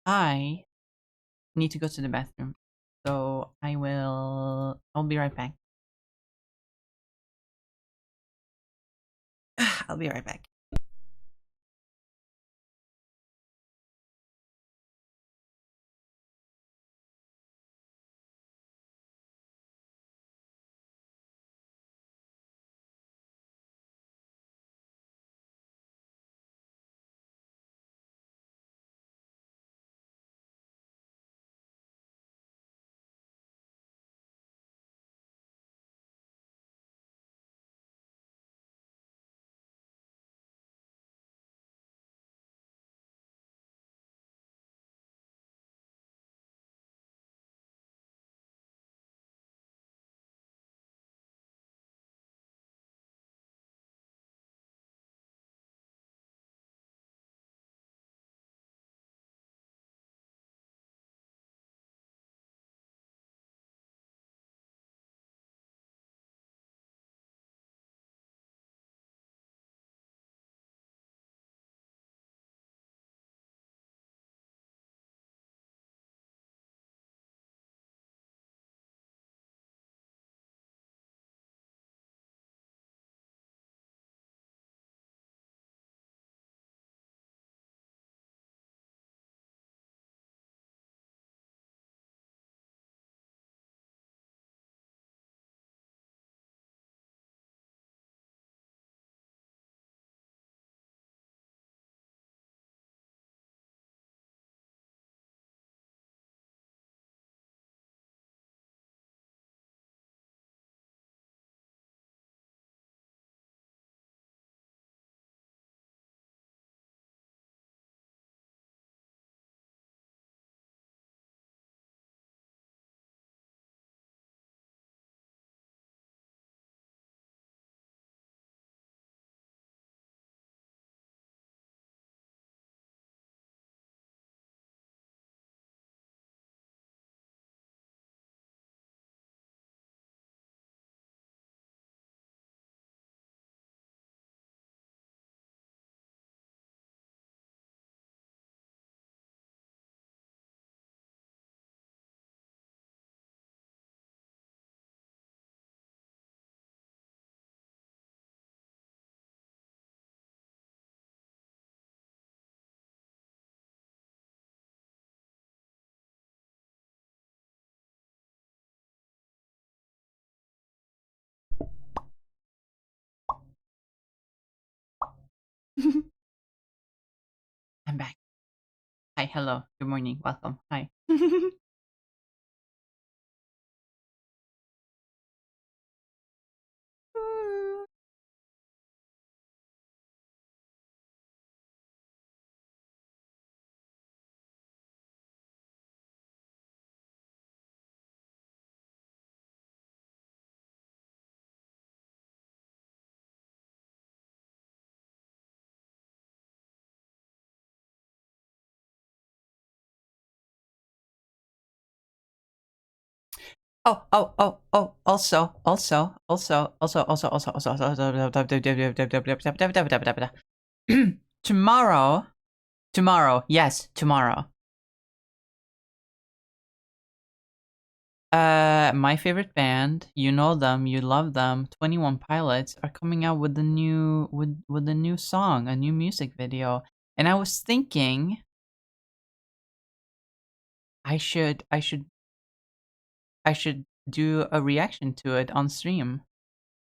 I need to go to the bathroom. So I'll be right back. I'll be right back. I'm back. Hi, hello, good morning, welcome. Hi. Also. Tomorrow, yes, tomorrow. My favorite band, you know them, you love them, 21 Pilots are coming out with a new song, a new music video. And I was thinking I should do a reaction to it on stream.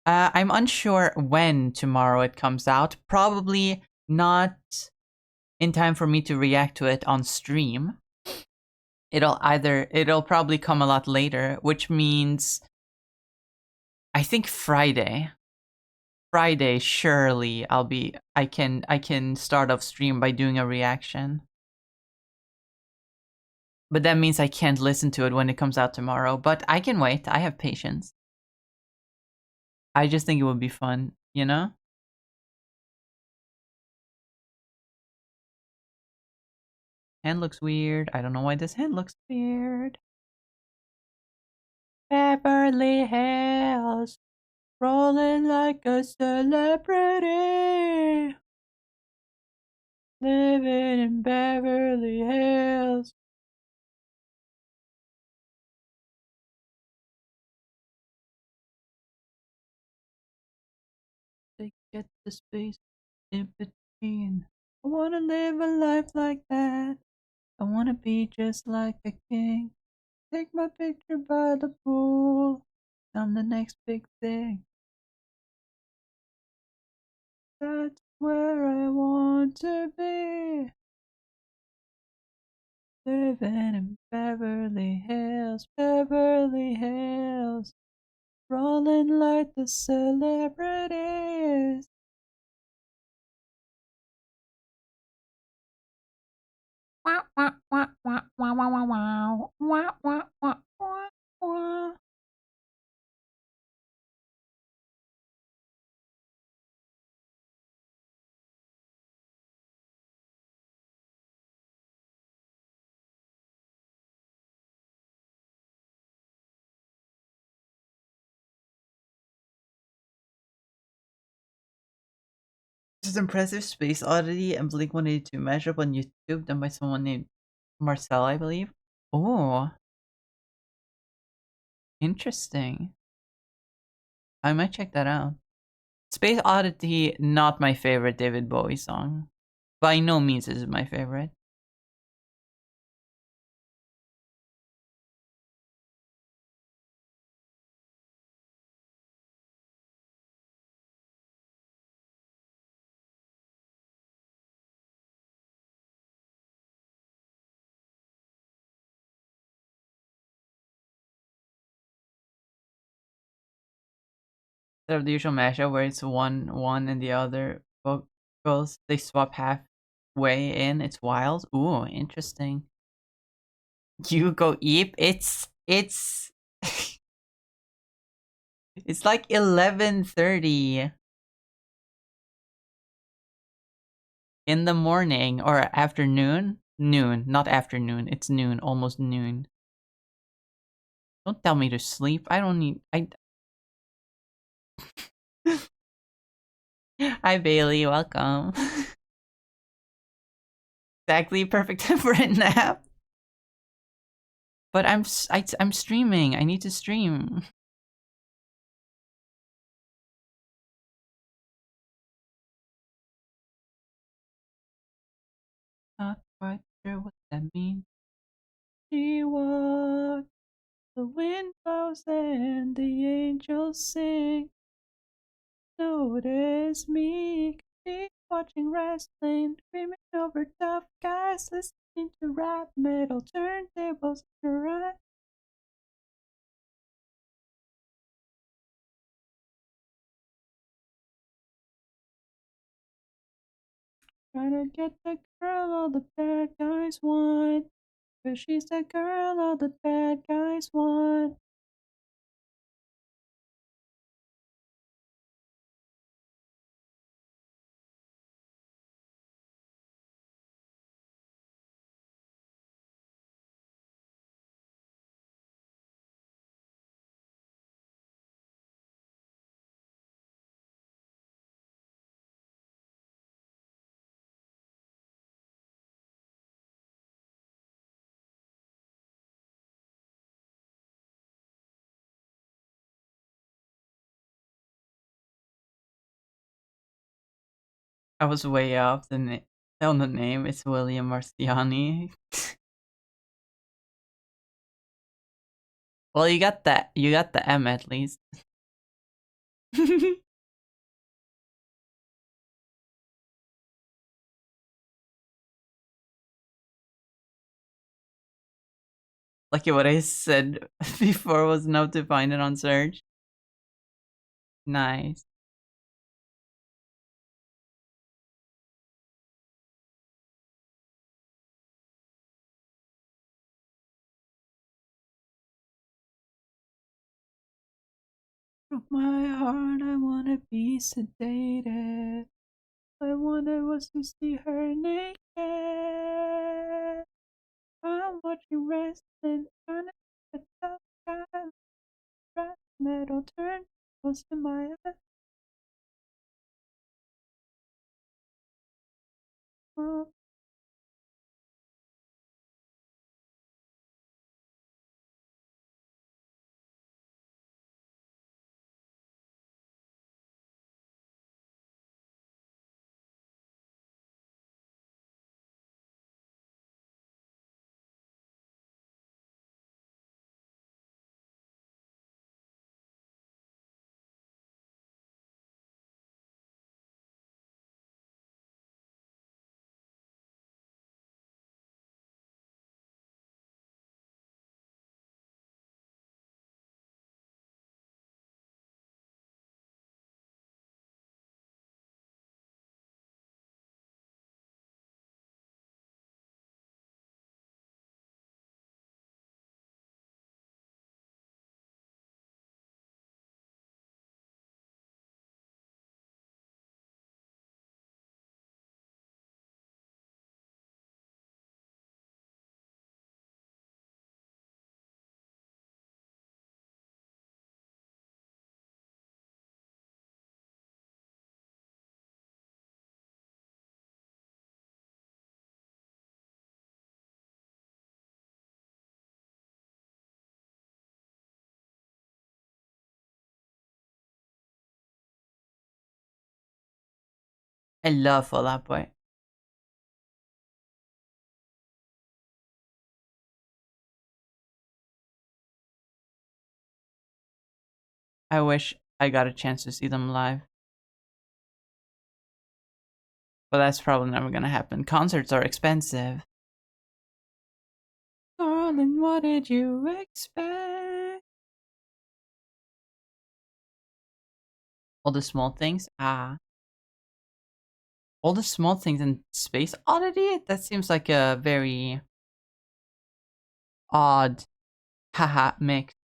I'm unsure when tomorrow it comes out. Probably not in time for me to react to it on stream. It'll probably come a lot later, which means I think Friday. Friday, surely I can start off stream by doing a reaction. But that means I can't listen to it when it comes out tomorrow. But I can wait. I have patience. I just think it would be fun, you know? Hand looks weird. I don't know why this hand looks weird. Beverly Hills, rolling like a celebrity. Living in Beverly Hills. They get the space in between. I wanna live a life like that. I wanna be just like a king. Take my picture by the pool. I'm the next big thing. That's where I want to be. Living in Beverly Hills, Beverly Hills. Rolling like the celebrities. Wah, wah, wah, wah, wah, wah, wah, wow. Wah, wah, wah, wah, wah. This is impressive Space Oddity and Blink 182 mashup on YouTube done by someone named Marcel, I believe. Oh, interesting. I might check that out. Space Oddity, not my favorite David Bowie song. By no means is it my favorite. Instead of the usual mashup where it's one and the other vocals, they swap halfway in. It's wild. Ooh, interesting. You go Eep. It's it's like 11:30 in the morning or afternoon. Noon, not afternoon. It's noon, almost noon. Don't tell me to sleep. I don't need. Hi Bailey, welcome. Exactly perfect time for a nap. But I'm streaming. I need to stream. Not quite sure what that means. She walks, the wind blows and the angels sing. Notice me. She watching wrestling, screaming over tough guys, listening to rap metal, turntables around. Trying to get the girl all the bad guys want. 'Cause she's the girl all the bad guys want. I was way off on the name. It's William Marciani. Well, you got that. You got the M at least. Lucky what I said before was enough to find it on search. Nice. Broke my heart, I wanna be sedated. I wanted was to see her naked. I'm watching wrestling, trying to get a tough guy. Rap metal turn close to my eyes. I love Fall Out Boy. I wish I got a chance to see them live. But that's probably never gonna happen. Concerts are expensive. Darling, what did you expect? All the small things? Ah. All the small things in Space Oddity? That seems like a very odd haha mix.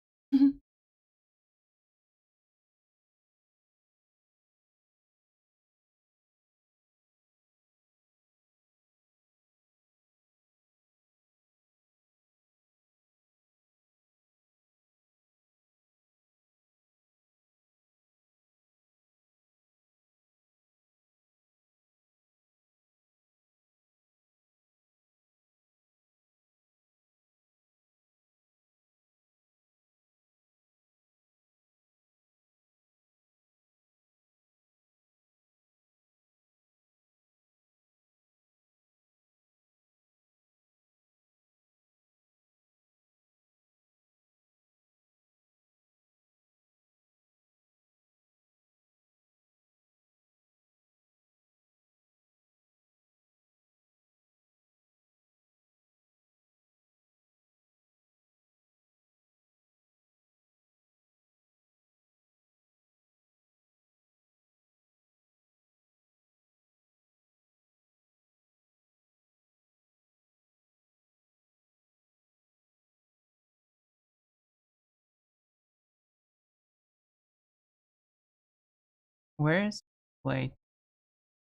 Where's wait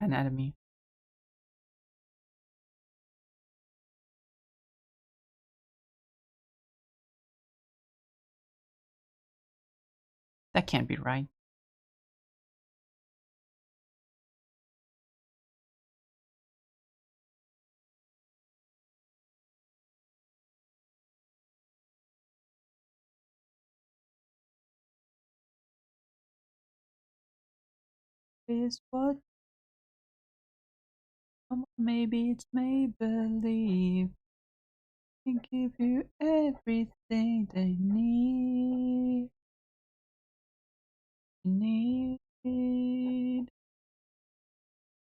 anatomy? That can't be right. Is what? Come on, maybe it's make believe. Can give you everything they need.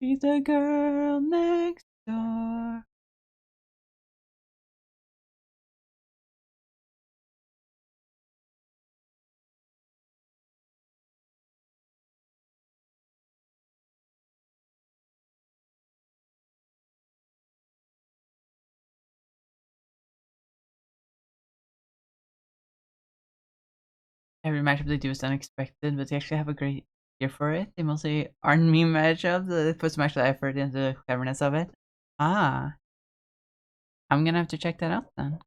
She's the girl next door. Every matchup they do is unexpected, but they actually have a great year for it. They mostly aren't meme matchups. They put so much effort into the cleverness of it. Ah, I'm gonna have to check that out then.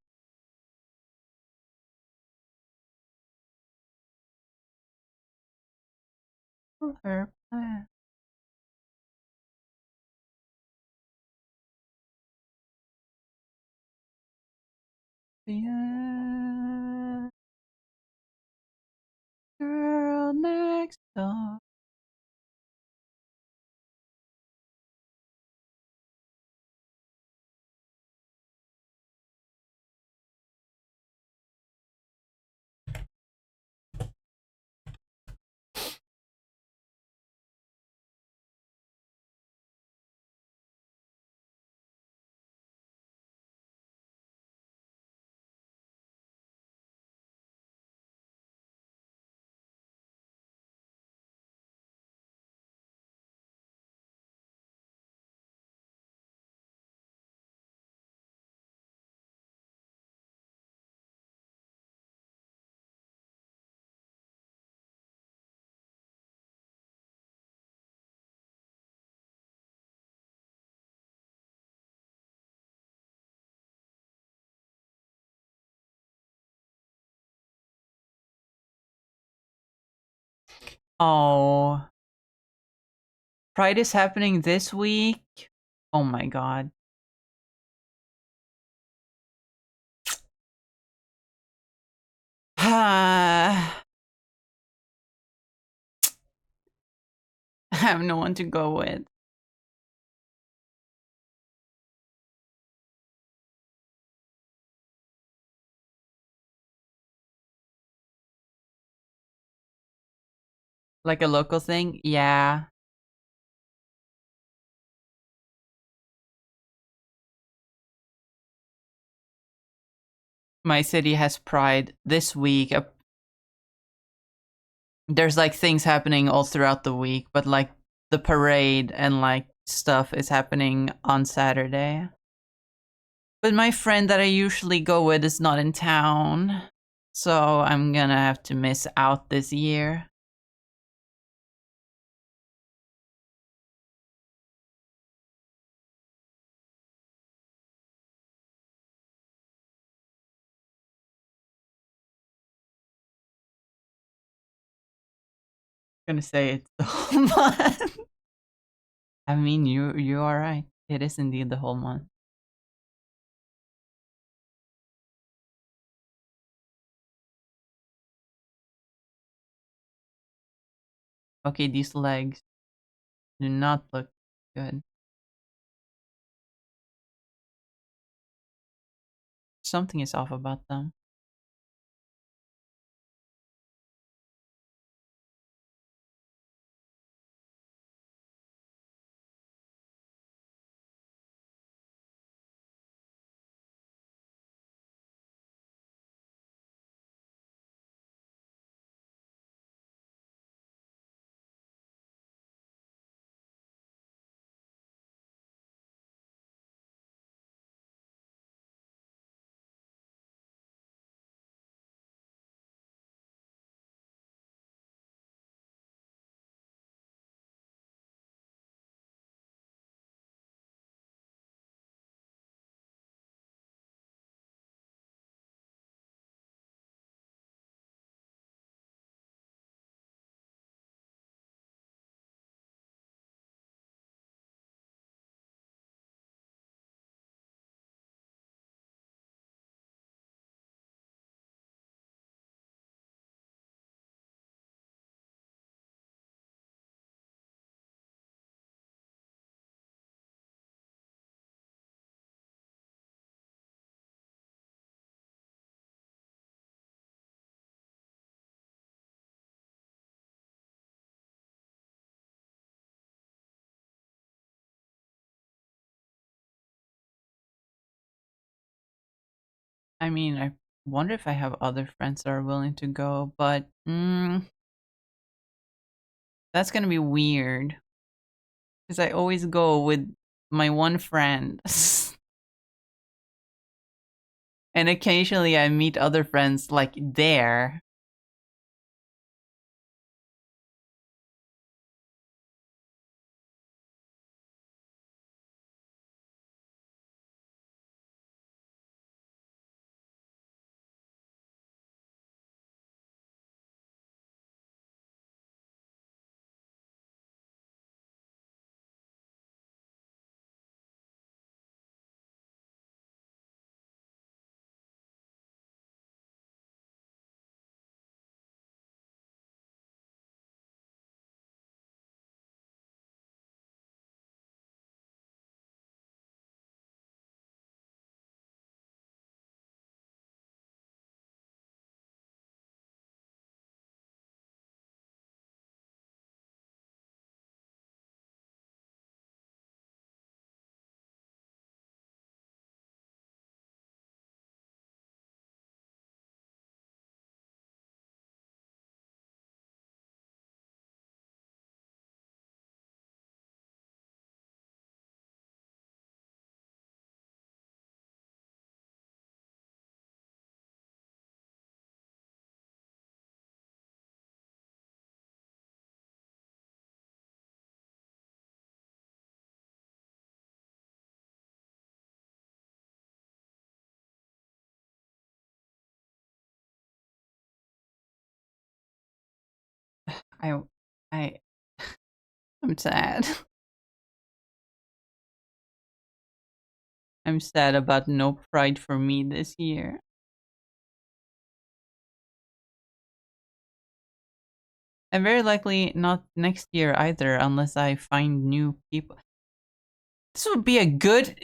Her plan. The girl next door. Oh, Pride is happening this week. Oh my god. I have no one to go with. Like a local thing? Yeah. My city has Pride this week. There's like things happening all throughout the week, but like the parade and like stuff is happening on Saturday. But my friend that I usually go with is not in town, so I'm gonna have to miss out this year. I'm gonna say it's the whole month. I mean, you are right. It is indeed the whole month. Okay, these legs do not look good. Something is off about them. I mean, I wonder if I have other friends that are willing to go, but that's gonna be weird because I always go with my one friend, and occasionally I meet other friends like there. I, I, I'm sad. I'm sad about no pride for me this year. And very likely not next year either, unless I find new people. This would be a good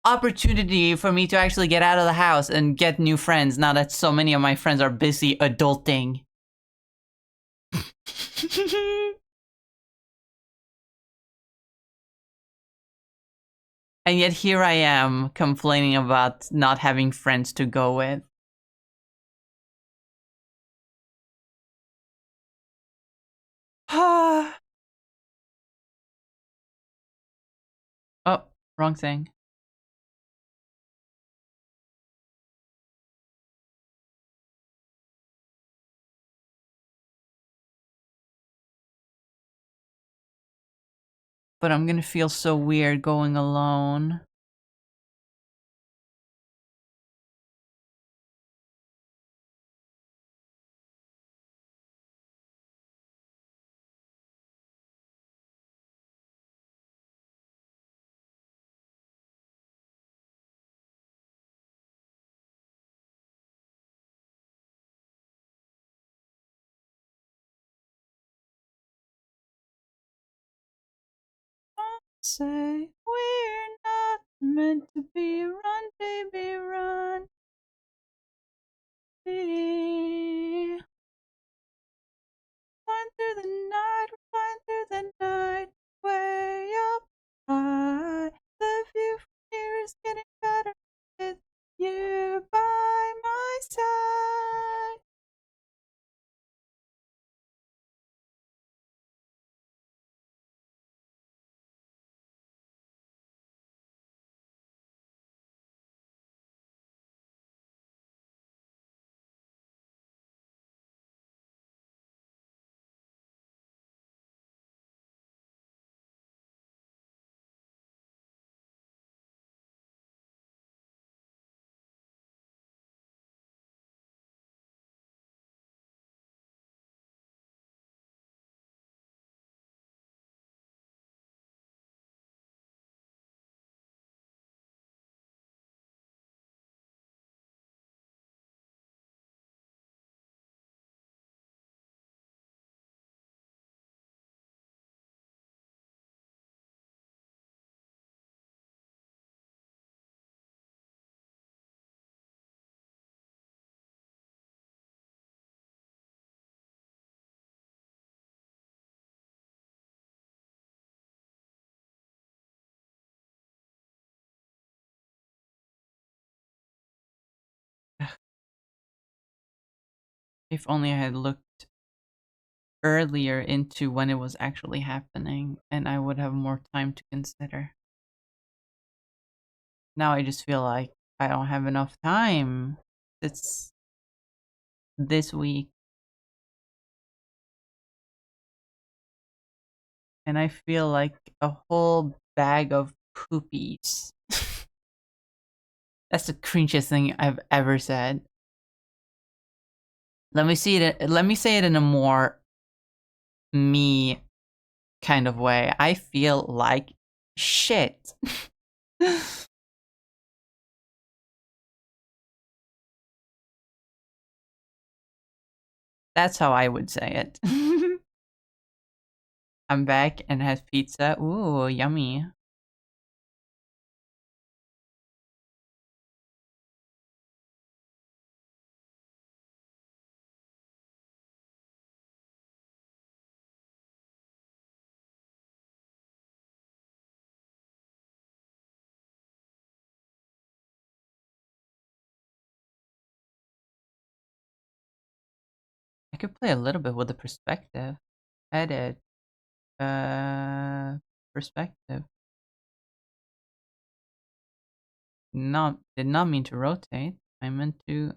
opportunity for me to actually get out of the house and get new friends now that so many of my friends are busy adulting. And yet here I am complaining about not having friends to go with. Oh, wrong thing. But I'm gonna feel so weird going alone. Say we're not meant to be. Run, baby, run. Be. Flying through the night, flying through the night, way up high. The view from here is getting better with you by my side. If only I had looked earlier into when it was actually happening, and I would have more time to consider. Now I just feel like I don't have enough time. It's this week, and I feel like a whole bag of poopies. That's the cringiest thing I've ever said. Let me see it. Let me say it in a more me kind of way. I feel like shit. That's how I would say it. I'm back and had pizza. Ooh, yummy. I could play a little bit with the perspective. Edit. Perspective. Did not mean to rotate. I meant to.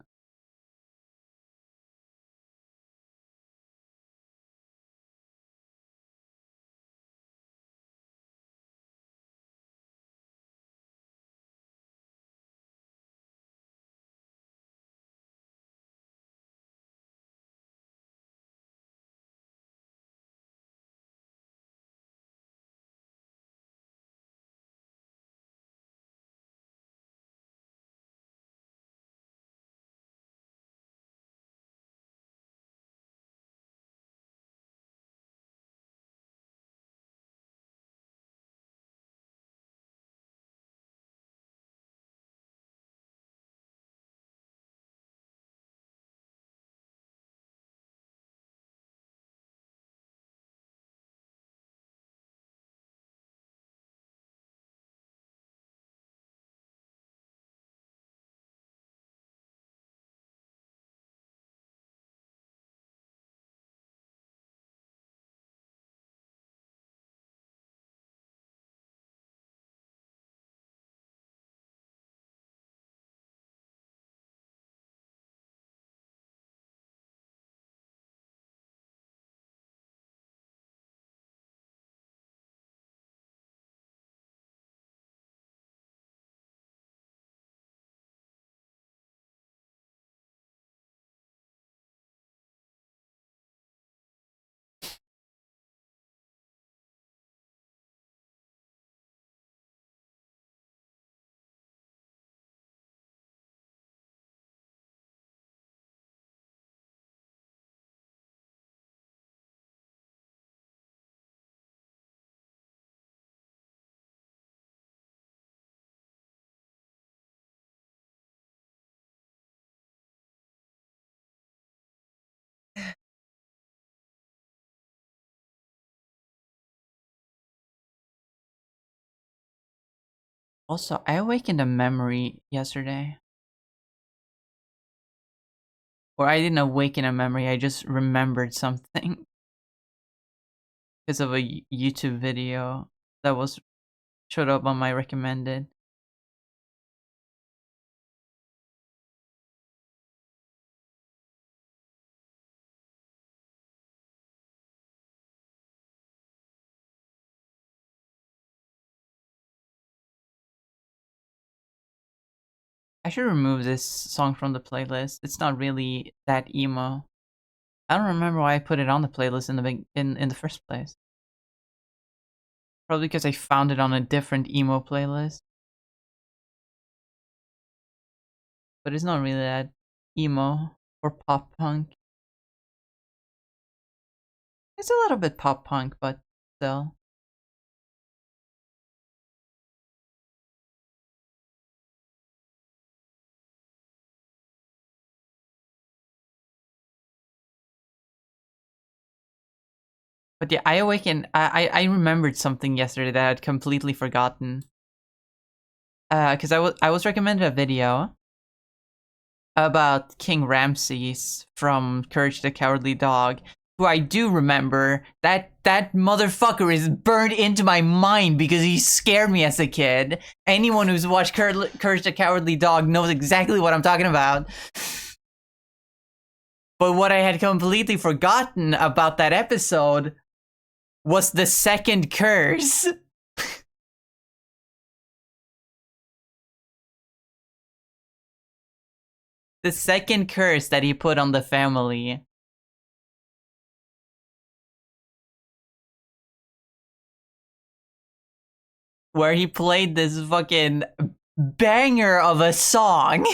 Also, I awakened a memory yesterday. Or I didn't awaken a memory, I just remembered something because of a YouTube video that was showed up on my recommended. I should remove this song from the playlist. It's not really that emo. I don't remember why I put it on the playlist in the first place. Probably because I found it on a different emo playlist. But it's not really that emo or pop punk. It's a little bit pop punk, but still. But yeah, I awakened. I remembered something yesterday that I had completely forgotten. Because I was recommended a video about King Ramses from Courage the Cowardly Dog, who I do remember. That motherfucker is burned into my mind because he scared me as a kid. Anyone who's watched Courage the Cowardly Dog knows exactly what I'm talking about. But what I had completely forgotten about that episode was the second curse. The second curse that he put on the family. Where he played this fucking banger of a song.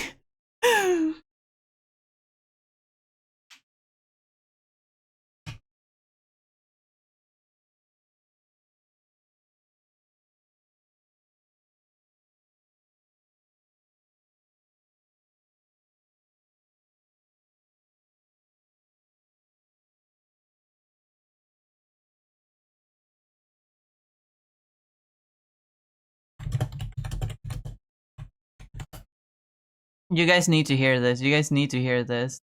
You guys need to hear this. You guys need to hear this.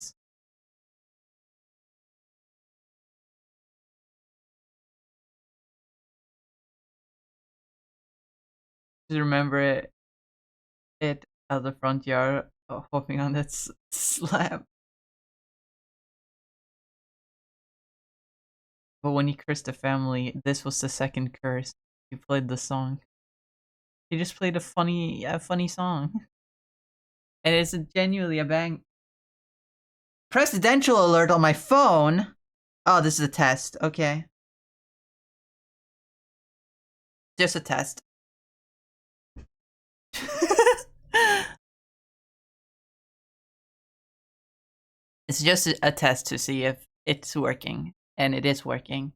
Just remember it at the front yard, hopping on that slab. But when he cursed the family, this was the second curse. He played the song. He just played a funny song. And it's genuinely a bang. Presidential alert on my phone. Oh, this is a test. Okay. Just a test. It's just a test to see if it's working. And it is working.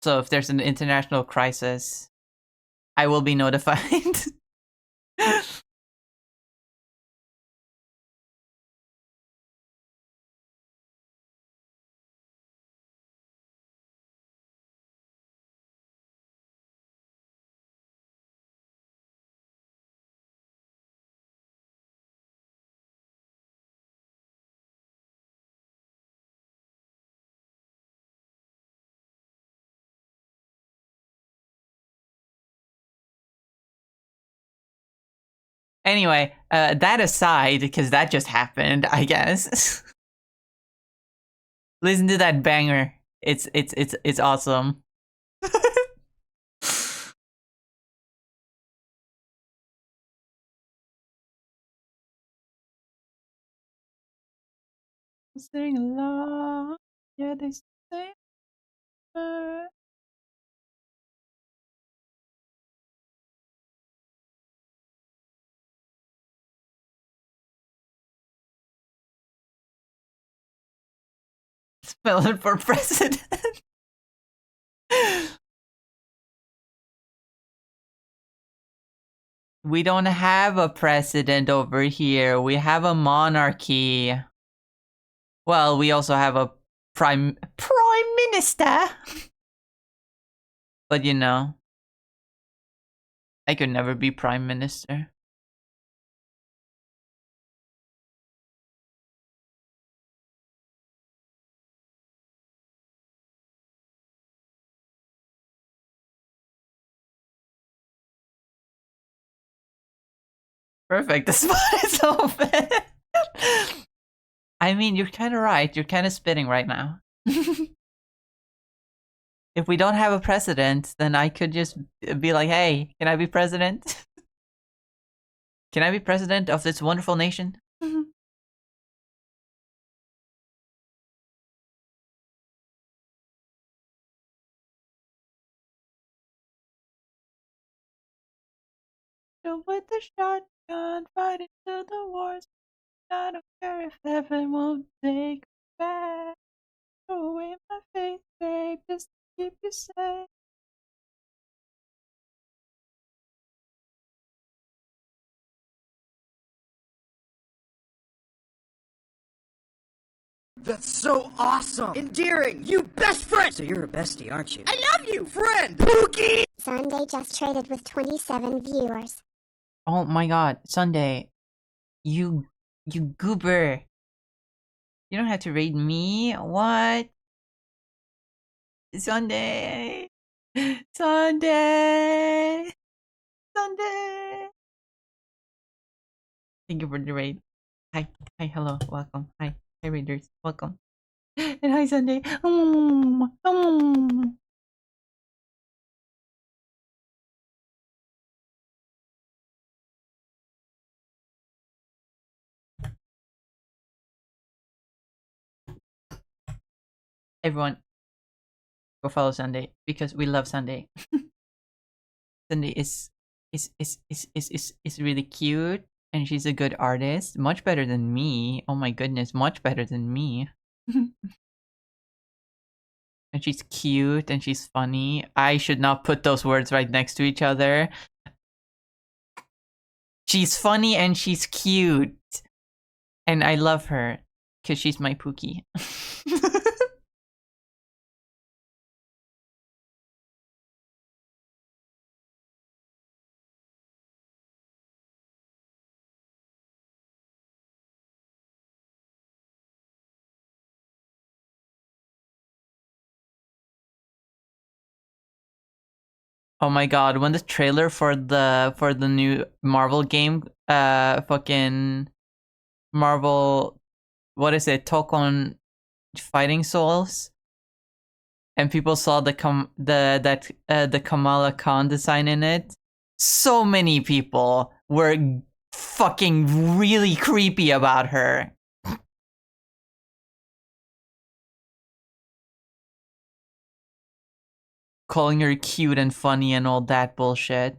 So if there's an international crisis, I will be notified. Anyway, that aside, because that just happened, I guess. Listen to that banger. It's awesome. Sing along, yeah, they sing. Spell it for president. We don't have a president over here. We have a monarchy. Well, we also have a prime minister. But you know, I could never be prime minister. Perfect. The spot is open. I mean, you're kind of right. You're kind of spitting right now. If we don't have a president, then I could just be like, hey, can I be president? Can I be president of this wonderful nation? So with the shotgun, fighting to the wars. I don't care if heaven won't take me back. Throw away my faith, babe, just to keep you safe. That's so awesome! Endearing! You best friend! So you're a bestie, aren't you? I love you, friend! Pookie! Sunday just traded with 27 viewers. Oh my god, Sunday. You goober. You don't have to raid me. What? Sunday. Sunday. Sunday. Thank you for the raid. Hi. Hi. Hello. Welcome. Hi. Hi, raiders. Welcome. And hi, Sunday. Everyone, go follow Sunday because we love Sunday. Sunday is really cute and she's a good artist. Much better than me. Oh my goodness, much better than me. And she's cute and she's funny. I should not put those words right next to each other. She's funny and she's cute. And I love her because she's my Pookie. Oh my god, when the trailer for the new Marvel game, fucking Marvel, what is it, Tokon Fighting Souls, and people saw the Kamala Khan design in it, so many people were fucking really creepy about her. Calling her cute and funny and all that bullshit.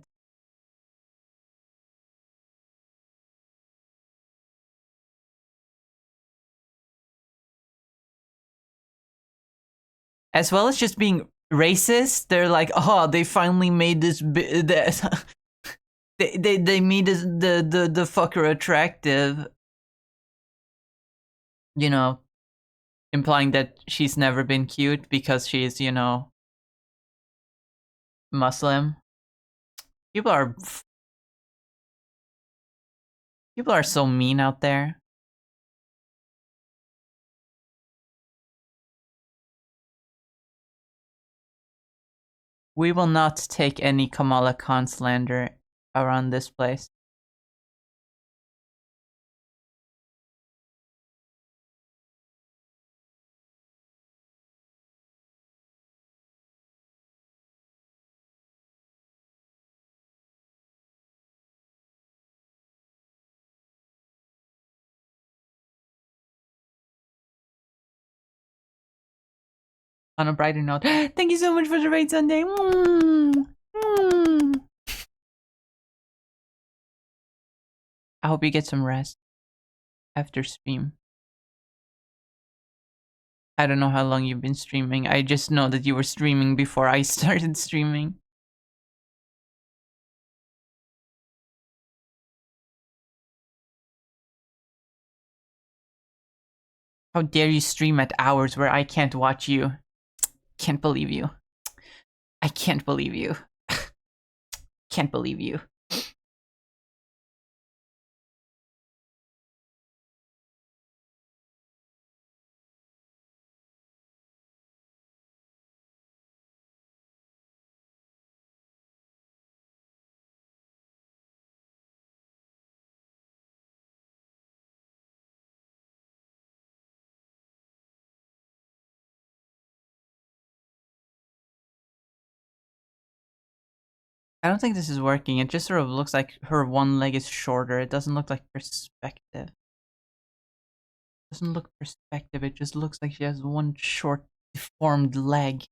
As well as just being racist, they're like, oh, they finally made this. They made this, the fucker attractive. You know, implying that she's never been cute because she's, you know, Muslim. People are so mean out there. We will not take any Kamala Khan slander around this place. On a brighter note, thank you so much for the raid, Sunday. I hope you get some rest after stream. I don't know how long you've been streaming. I just know that you were streaming before I started streaming. How dare you stream at hours where I can't watch you? Can't believe you. I can't believe you. Can't believe you. I don't think this is working. It just sort of looks like her one leg is shorter. It doesn't look like perspective. It doesn't look perspective. It just looks like she has one short, deformed leg.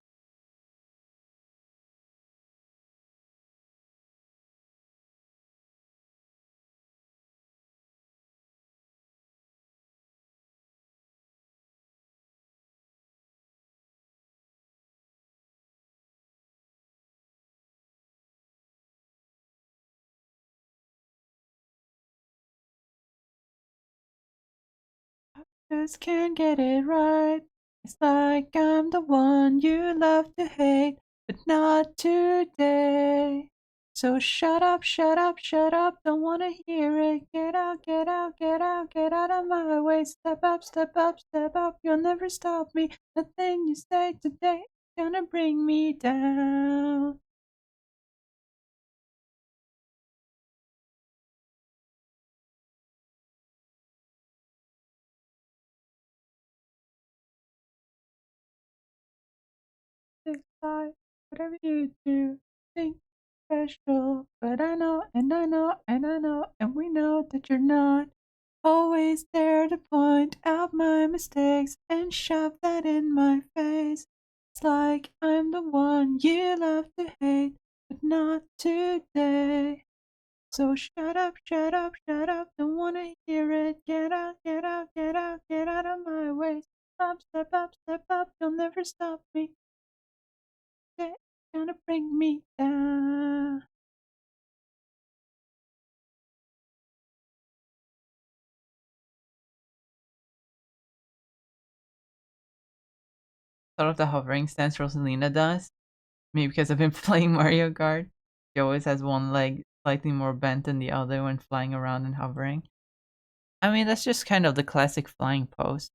Just can't get it right. It's like I'm the one you love to hate, but not today. So shut up, shut up, shut up, don't wanna hear it. Get out, get out, get out, get out of my way. Step up, step up, step up, you'll never stop me. Nothing you say today is gonna bring me down. Like whatever you do, think special. But I know, and I know, and I know, and we know that you're not always there to point out my mistakes and shove that in my face. It's like I'm the one you love to hate, but not today. So shut up, shut up, shut up, don't wanna hear it. Get out, get out, get out, get out of my way. Step up, step up, you'll never stop me. It's gonna bring me down. Sort of the hovering stance Rosalina does. Maybe because I've been playing Mario Kart. She always has one leg slightly more bent than the other when flying around and hovering. I mean, that's just kind of the classic flying pose.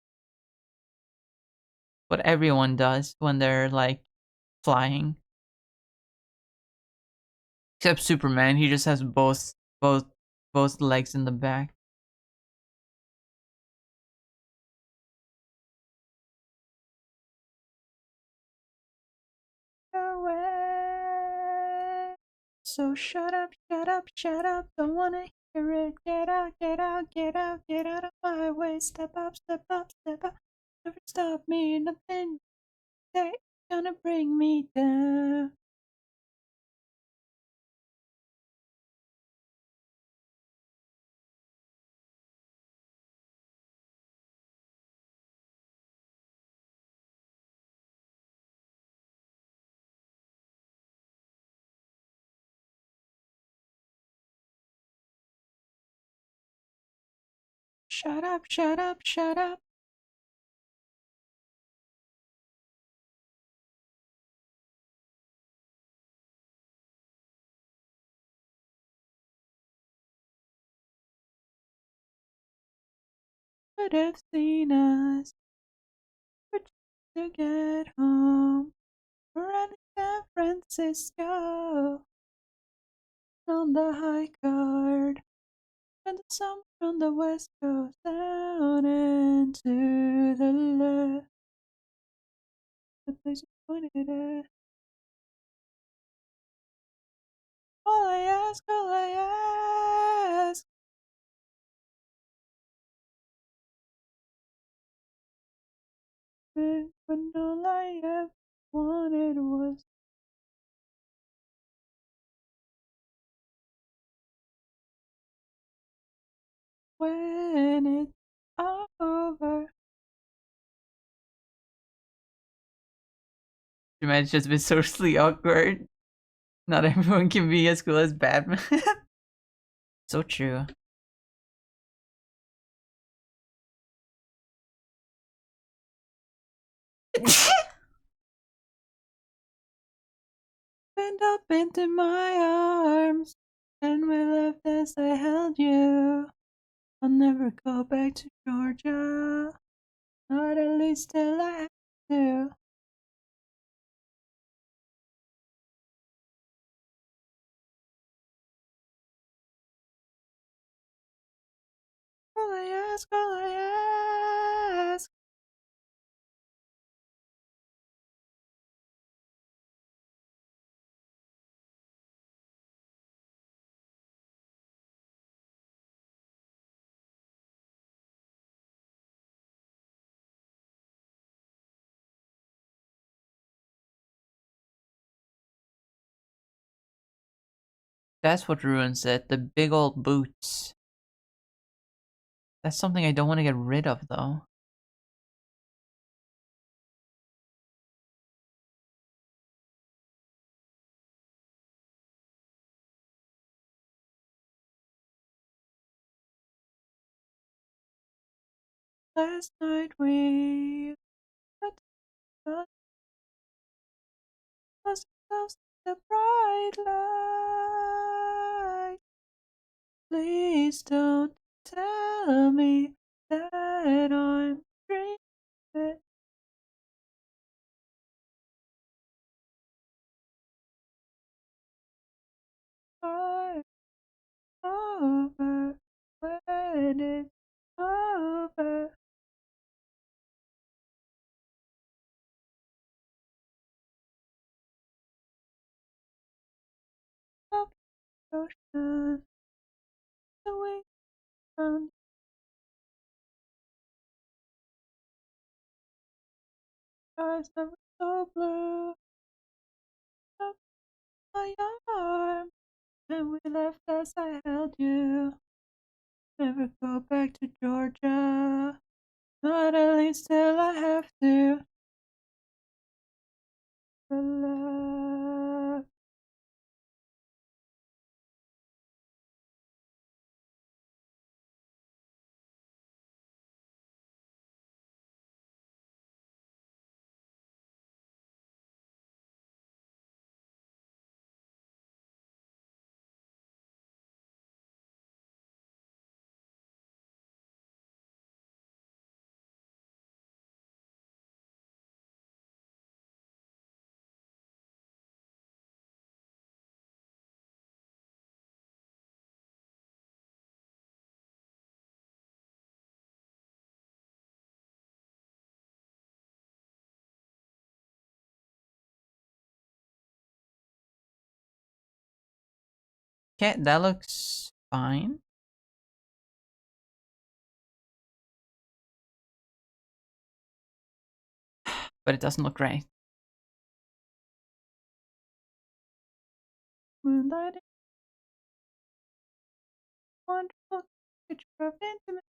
What everyone does when they're like flying. Except Superman, he just has both legs in the back. Away. So shut up, shut up, shut up, don't wanna hear it. Get out, get out, get out, get out of my way. Step up, step up, step up. Never stop me, nothing that's gonna bring me down. Shut up, shut up, shut up. Would have seen us. We're just to get home. We're running San Francisco on the high card. And the sun from the west goes down and to the left. The place is pointed at. All I ask, when all I ever wanted was when it's over. You might just be socially awkward. Not everyone can be as cool as Batman. So true. Bend up into my arms, and we left as I held you. I'll never go back to Georgia, not at least till I have to. All I ask, all I ask. That's what ruins it, the big old boots. That's something I don't want to get rid of, though. Last night we lost ourselves in the bright light. Please don't tell me that I'm dreaming. I'm over when it's over. Up the ocean, away from the skies never so blue. Up my arm, and we left as I held you. Never go back to Georgia. Not at least till I have to. The love. Okay, that looks fine. But it doesn't look right. Moonlight, wonderful picture of intimacy.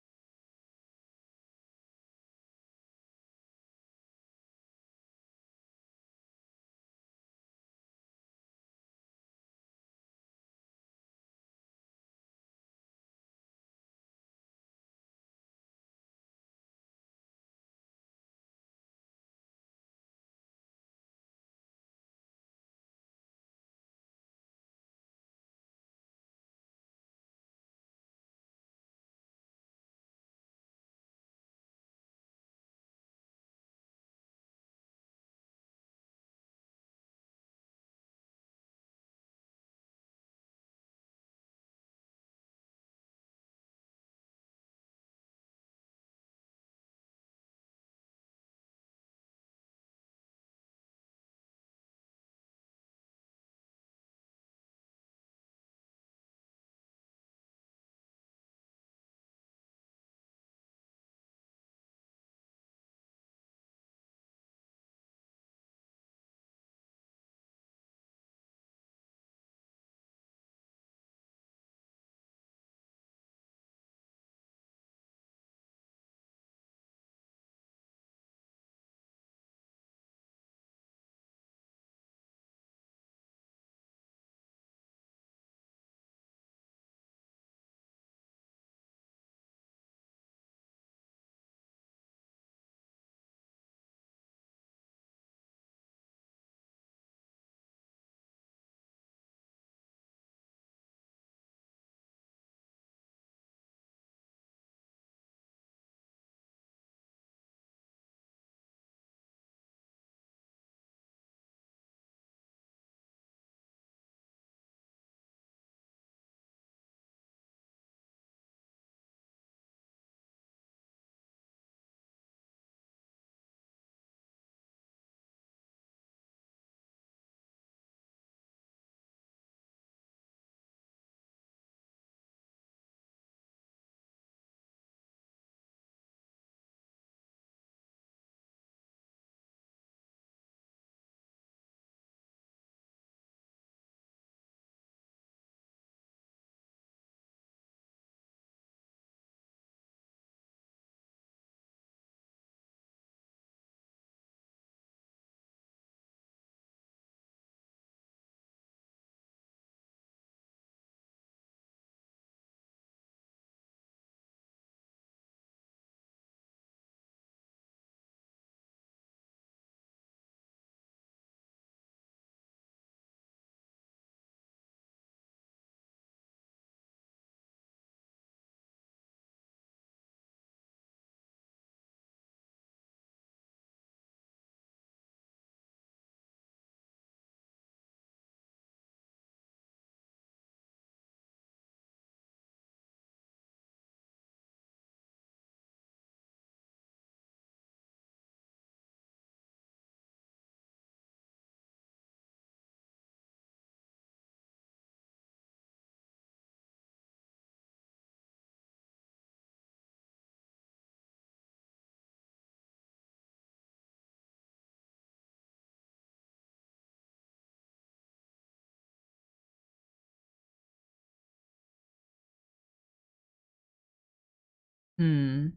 Hmm.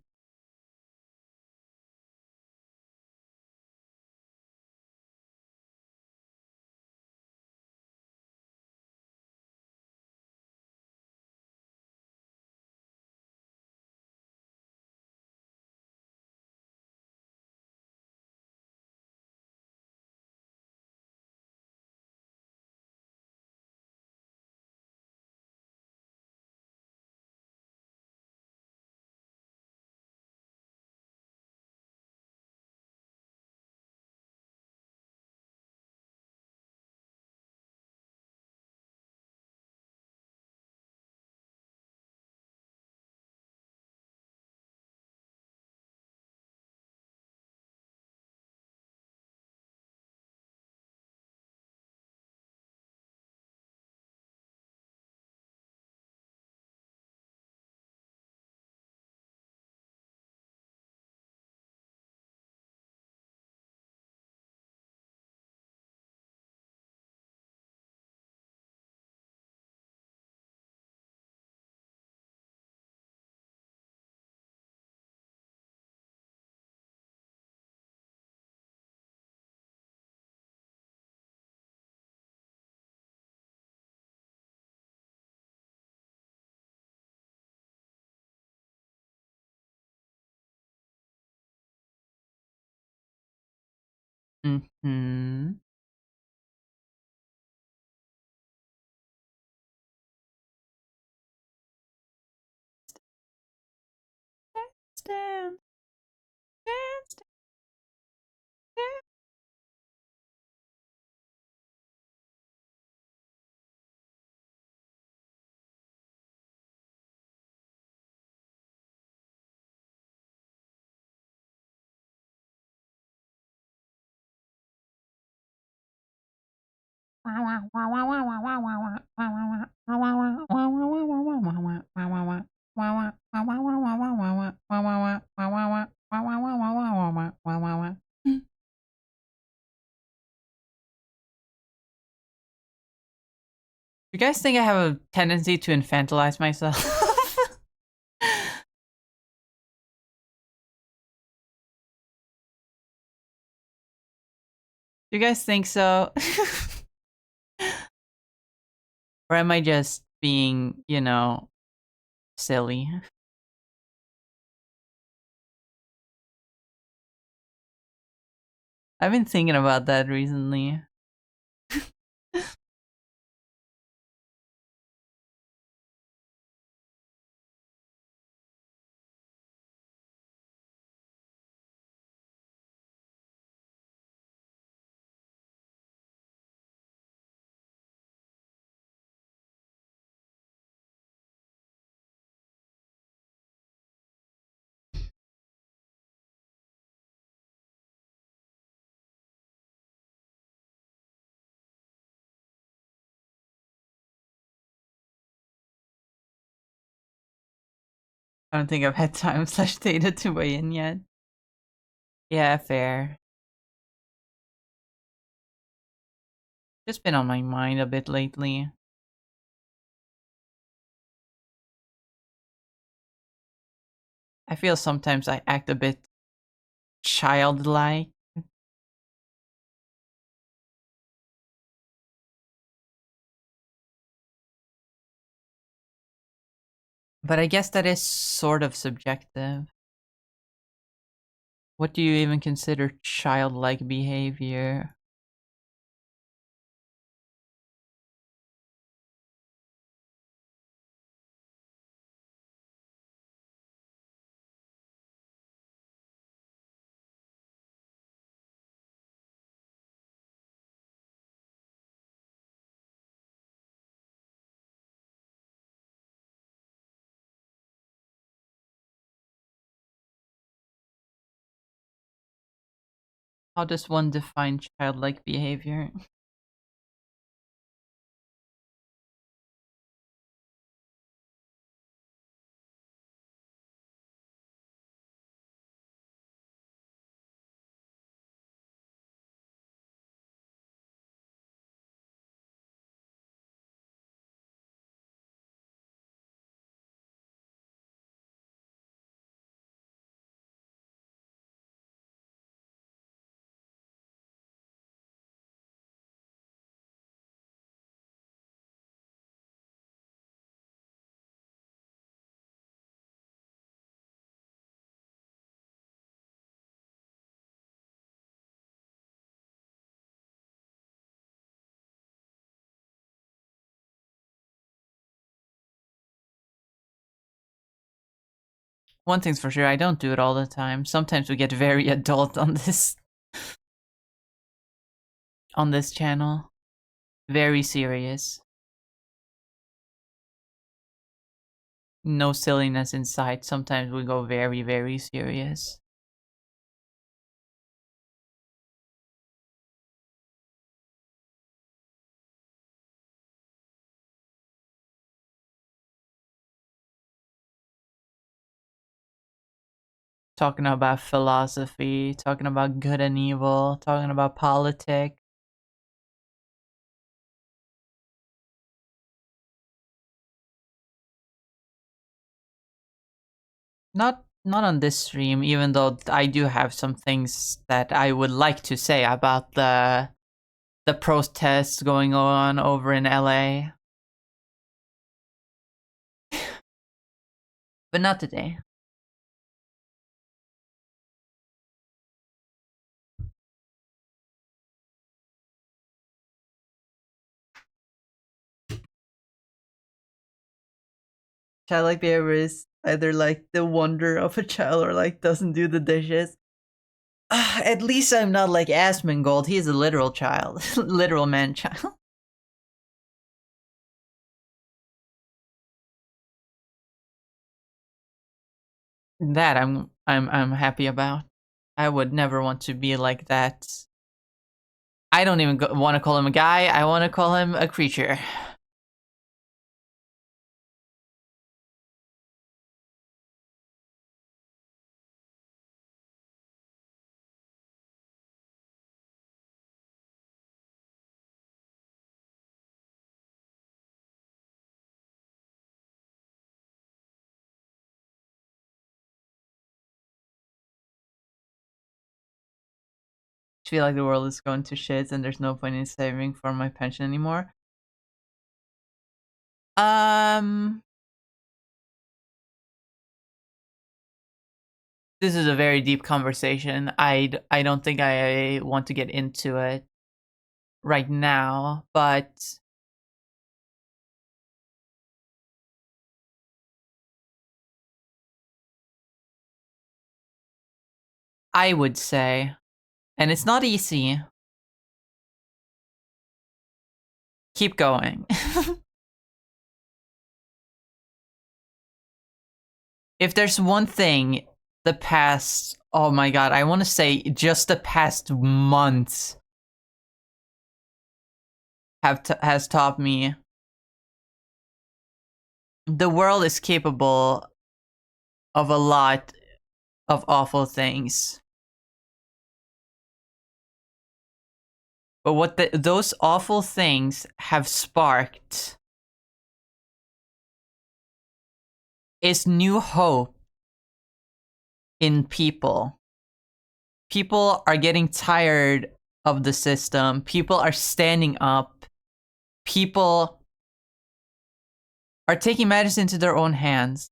Mm-hmm. Stand. Stand. Stand. You guys think I have a tendency to infantilize myself? You guys think so? Or am I just being, silly? I've been thinking about that recently. I don't think I've had time slash data to weigh in yet. Yeah, fair. Just been on my mind a bit lately. I feel sometimes I act a bit childlike. But I guess that is sort of subjective. What do you even consider childlike behavior? How does one define childlike behavior? one thing's for sure, I don't do it all the time. Sometimes we get very adult on this channel. Very serious. No silliness in sight. Sometimes we go very, very serious. Talking about philosophy, talking about good and evil, talking about politics. Not on this stream, even though I do have some things that I would like to say about the protests going on over in LA. But not today. Childlike behavior is either like the wonder of a child or like doesn't do the dishes. At least I'm not like Asmongold. He's a literal child. Literal man child. That I'm happy about. I would never want to be like that. I don't even want to call him a guy. I want to call him a creature. I feel like the world is going to shit and there's no point in saving for my pension anymore. This is a very deep conversation. I don't think I want to get into it right now, but I would say, and it's not easy, keep going. If there's one thing the past, oh my god, I want to say just the past months has taught me, the world is capable of a lot of awful things. But what those awful things have sparked is new hope in people. People are getting tired of the system. People are standing up. People are taking matters into their own hands.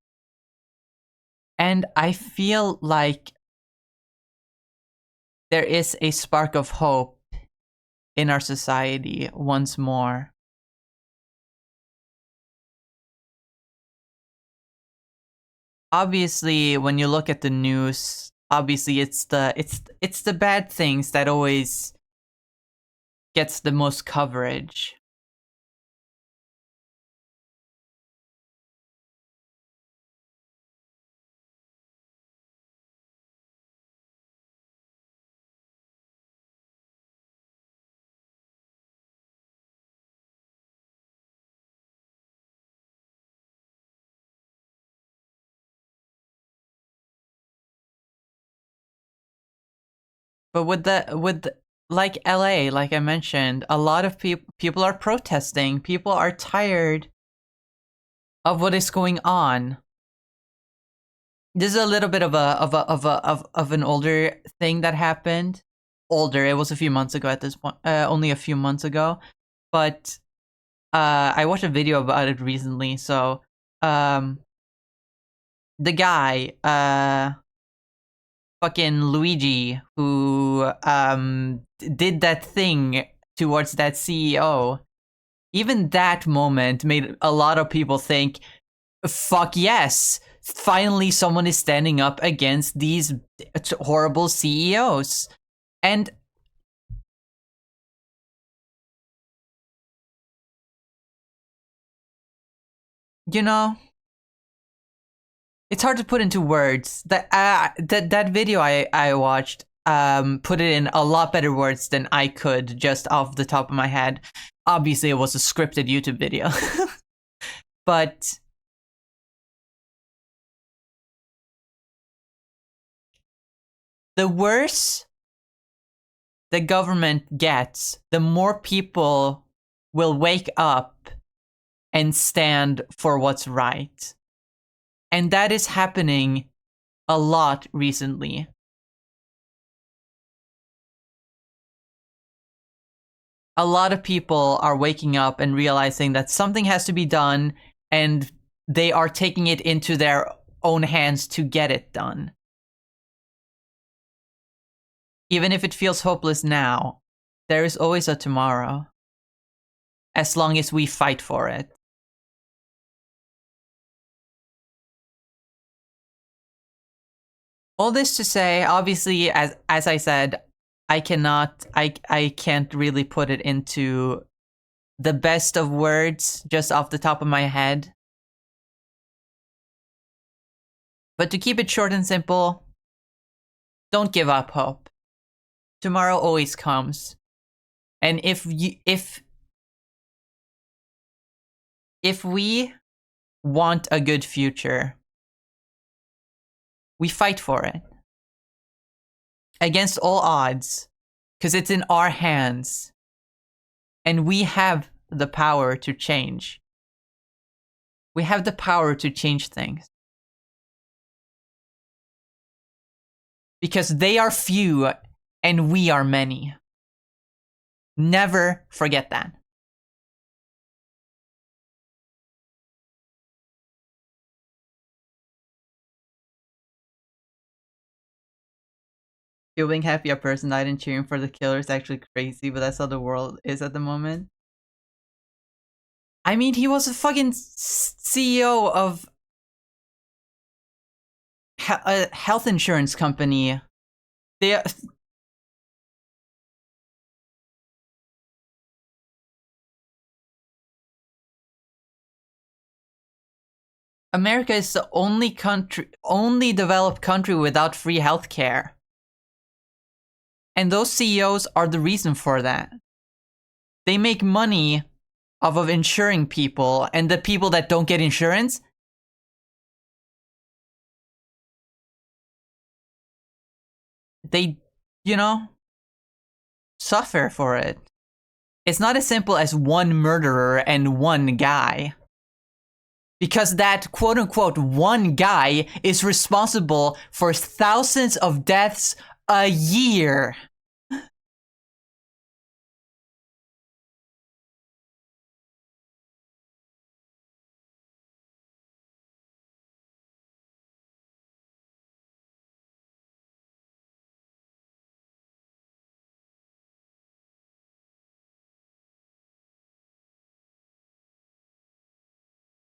And I feel like there is a spark of hope in our society once more. Obviously, when you look at the news, obviously it's the bad things that always gets the most coverage. But with like LA, like I mentioned, a lot of people are protesting. People are tired of what is going on. This is a little bit of an older thing that happened. Older, it was a few months ago at this point, only a few months ago. But I watched a video about it recently. So the guy, fucking Luigi, who did that thing towards that CEO, even that moment made a lot of people think, fuck yes, finally someone is standing up against these horrible CEOs. And you know, it's hard to put into words. That video I watched put it in a lot better words than I could just off the top of my head. Obviously, it was a scripted YouTube video. But the worse the government gets, the more people will wake up and stand for what's right. And that is happening a lot recently. A lot of people are waking up and realizing that something has to be done, and they are taking it into their own hands to get it done. Even if it feels hopeless now, there is always a tomorrow. As long as we fight for it. All this to say, obviously, as I said, I can't really put it into the best of words just off the top of my head. But to keep it short and simple, don't give up hope. Tomorrow always comes. And if we want a good future, we fight for it. Against all odds. Because it's in our hands. And we have the power to change. We have the power to change things. Because they are few and we are many. Never forget that. Feeling happy a person died and cheering for the killer is actually crazy, but that's how the world is at the moment. I mean, he was a fucking CEO of a health insurance company. America is the only developed country without free healthcare. And those CEOs are the reason for that. They make money off of insuring people, and the people that don't get insurance, they, suffer for it. It's not as simple as one murderer and one guy. Because that quote-unquote one guy is responsible for thousands of deaths a year.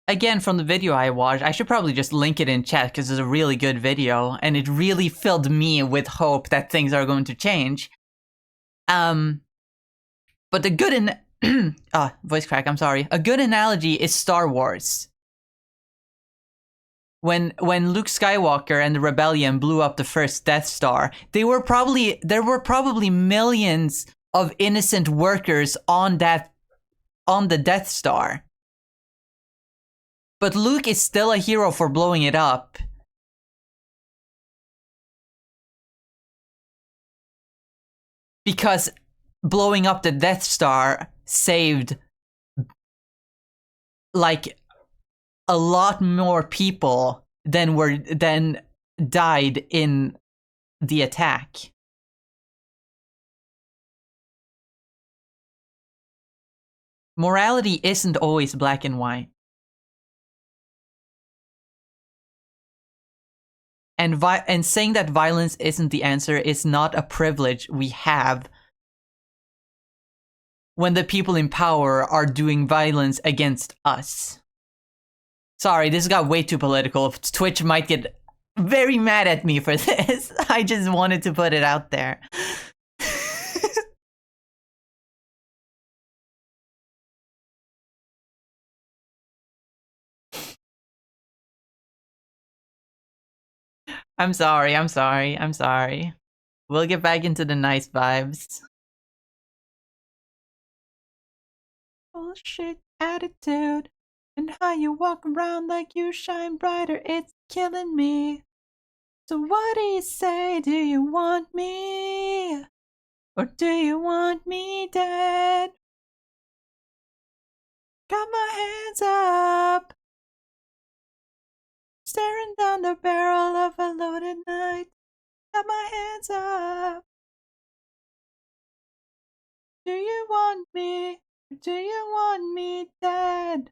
Again, from the video I watched, I should probably just link it in chat because it's a really good video and it really filled me with hope that things are going to change. But the good voice crack, I'm sorry. A good analogy is Star Wars. When Luke Skywalker and the Rebellion blew up the first Death Star, there were probably millions of innocent workers on the Death Star. But Luke is still a hero for blowing it up. Because blowing up the Death Star saved, like, a lot more people than died in the attack. Morality isn't always black and white. And saying that violence isn't the answer is not a privilege we have when the people in power are doing violence against us. Sorry, this got way too political. Twitch might get very mad at me for this. I just wanted to put it out there. I'm sorry, I'm sorry, I'm sorry. We'll get back into the nice vibes. Bullshit attitude. And how you walk around like you shine brighter, it's killing me. So what do you say? Do you want me? Or do you want me dead? Got my hands up, staring down the barrel of a loaded knife. Got my hands up. Do you want me? Or do you want me dead?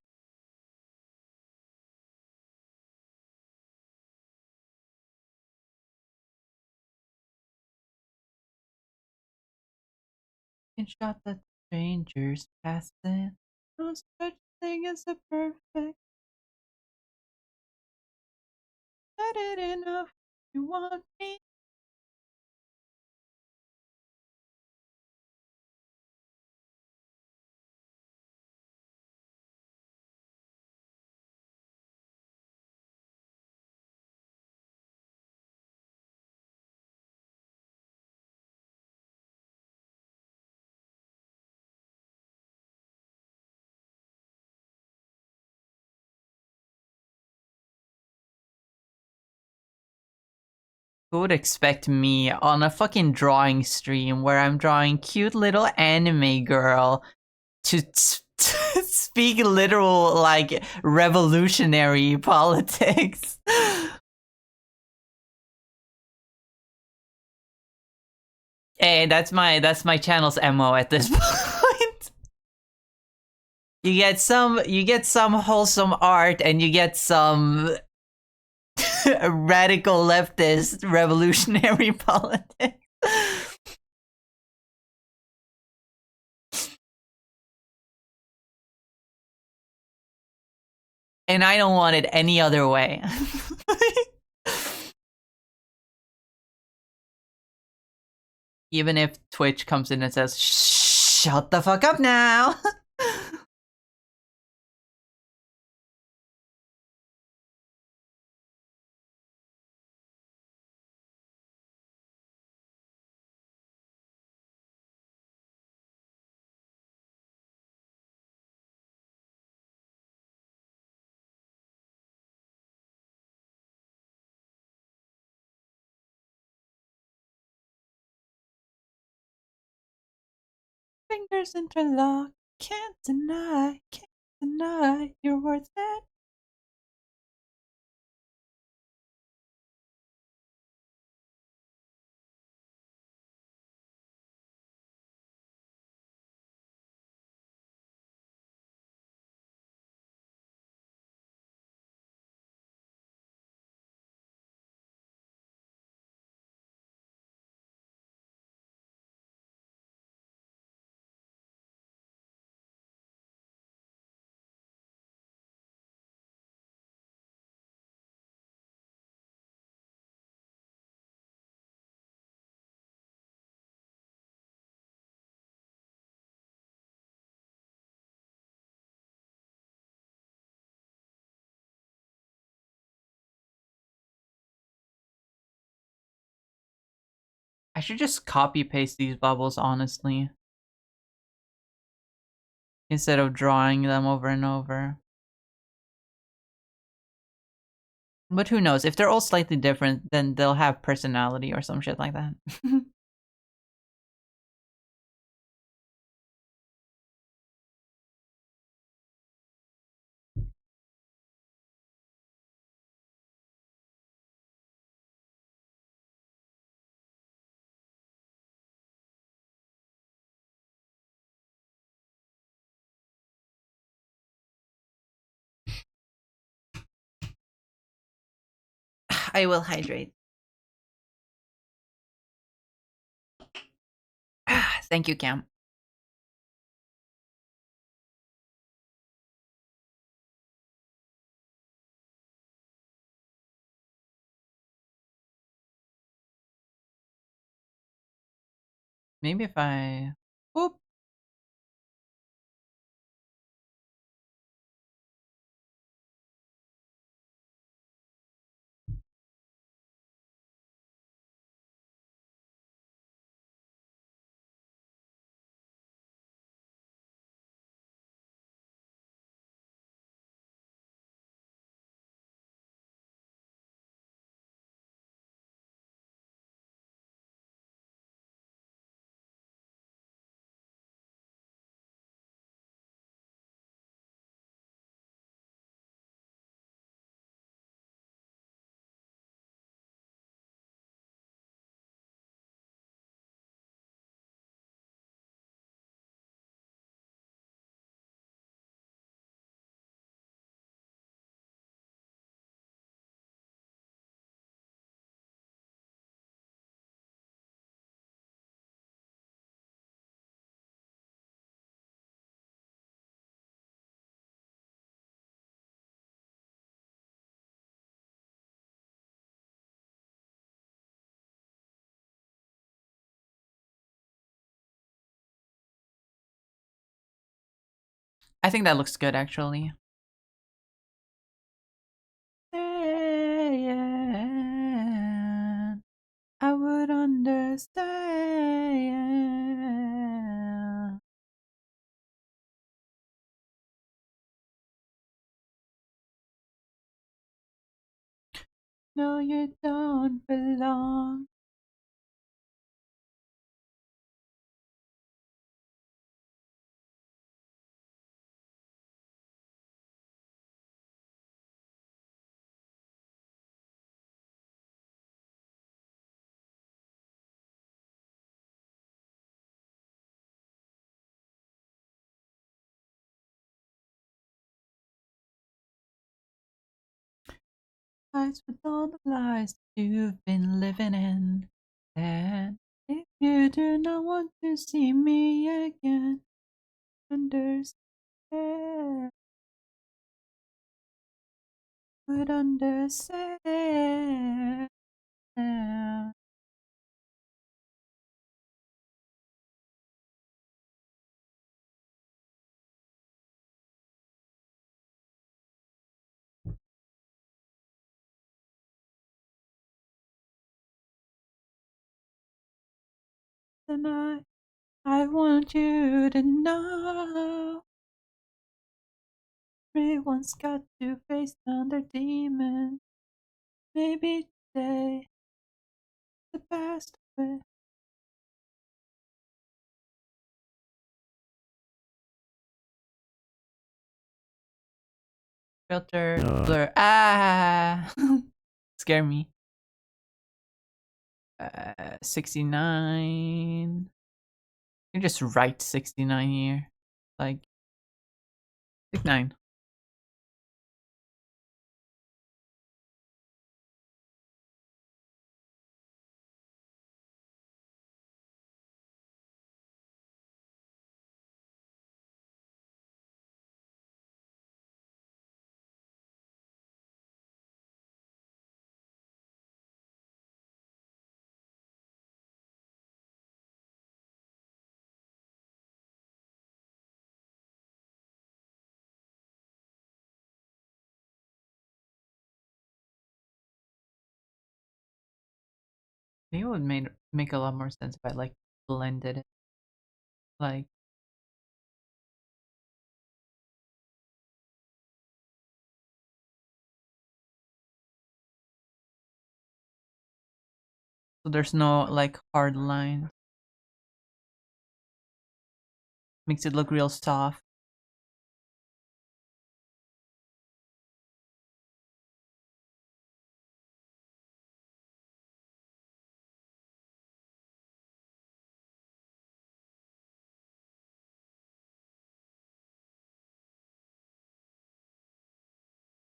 Can shot the strangers passing. No such thing as a perfect. That it enough. You want me? Who would expect me on a fucking drawing stream where I'm drawing cute little anime girl to speak literal like revolutionary politics? Hey, that's my channel's MO at this point. You get some wholesome art and you get some radical leftist revolutionary politics. And I don't want it any other way. Even if Twitch comes in and says, shut the fuck up now. Fingers interlock, can't deny you're worth it. I should just copy paste these bubbles, honestly, instead of drawing them over and over. But who knows? If they're all slightly different, then they'll have personality or some shit like that. I will hydrate. Thank you, Cam. Maybe if I... Whoop! I think that looks good, actually. Saying I would understand. No, you don't belong. Lies with all the lies you've been living in. And if you do not want to see me again, understand. Would understand. Tonight, I want you to know everyone's got to face down their demons. Maybe today, the best way. Filter, blur. Ah! Scare me. 69. You just write 69 here. Like, 69. Maybe it would make a lot more sense if I like blended it. Like, so there's no like hard line. Makes it look real soft.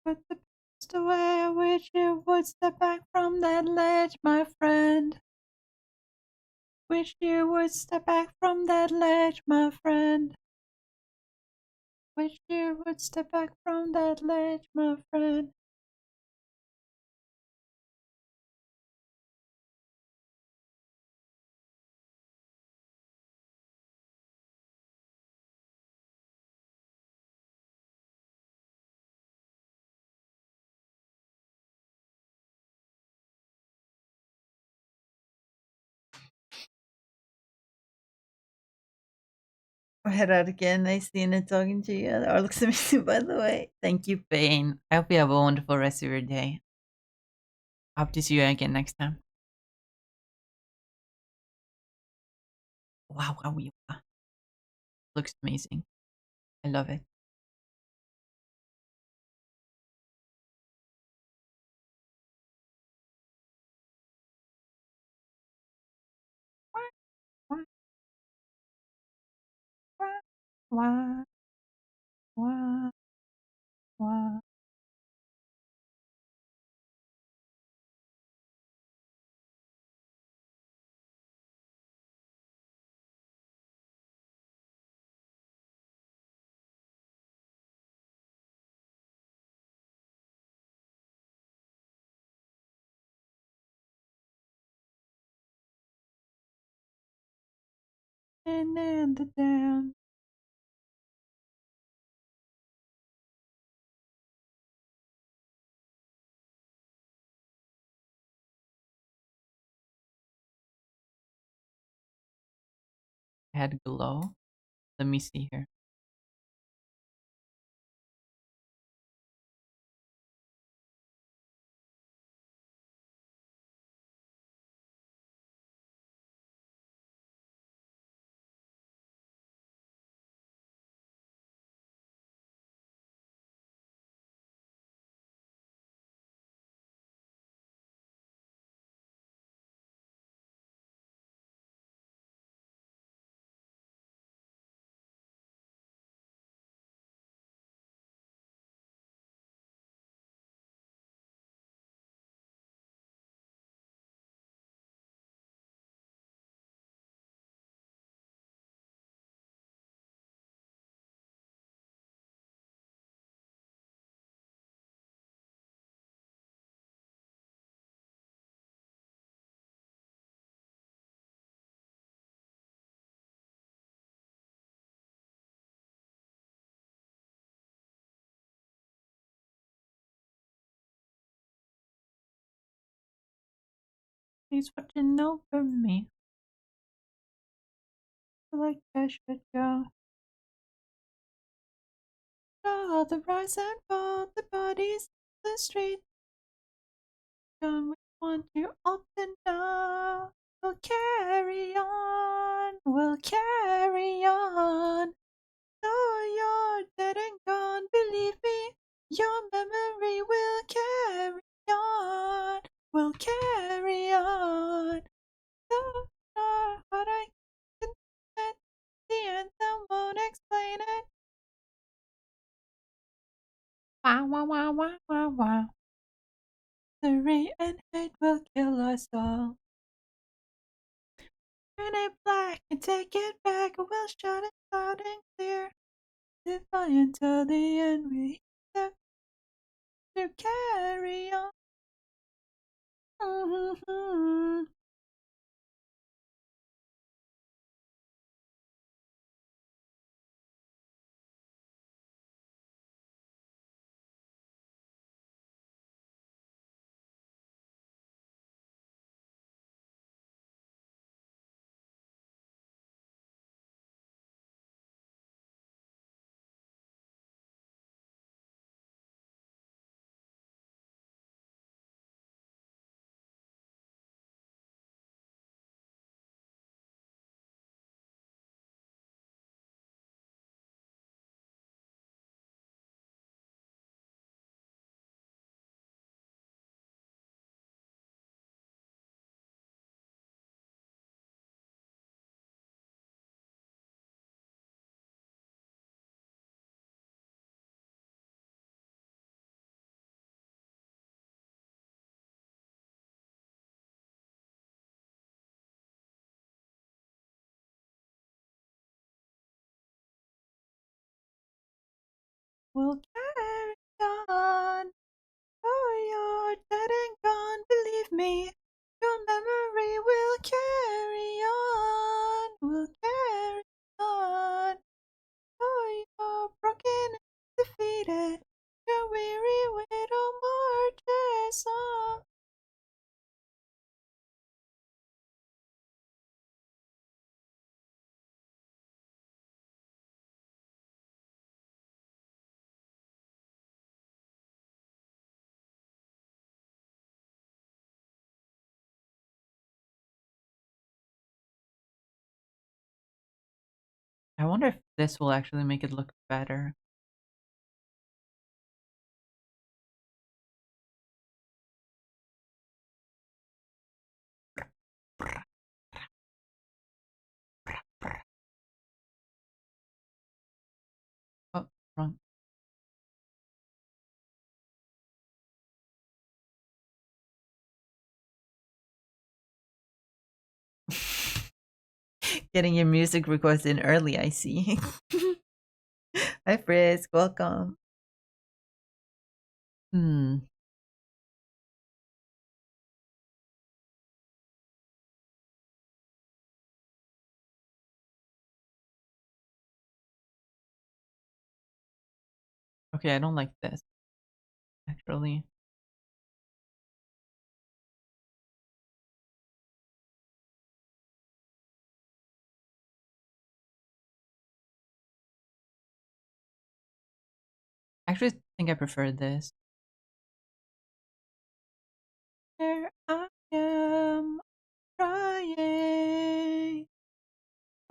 But the best way I wish you would step back from that ledge, my friend. Wish you would step back from that ledge, my friend. Wish you would step back from that ledge, my friend. Head out again. Nice seeing and talking to you. That looks amazing, by the way. Thank you, Bane. I hope you have a wonderful rest of your day. Hope to see you again next time. Wow, wow, wow. Looks amazing. I love it. Wah, wah, wah, wah, wah. And then the down. Head glow. Let me see here. He's watching over me. Like I should go. All the rise and fall, the bodies, the street. Don't we want to up and down? We'll carry on, we'll carry on. Though you're dead and gone, believe me, your memory will carry on, will carry on. Though what I can at the anthem won't explain it. Wow, wow, wow, wow, wow, wow. Misery and hate will kill us all. Turn it black and take it back, we'll shout it loud and clear. Defiant till the end, we have to carry on. Mm-hmm. We'll carry on. Oh, you're dead and gone, believe me. Your memory will carry on. Will carry on. Oh, you're broken and defeated. Your weary widow marches on. I wonder if this will actually make it look better. Oh, wrong. Getting your music request in early, I see. Hi, Frisk. Welcome. Hmm. Okay, I don't like this, actually. Actually, I think I prefer this. Here I am, trying.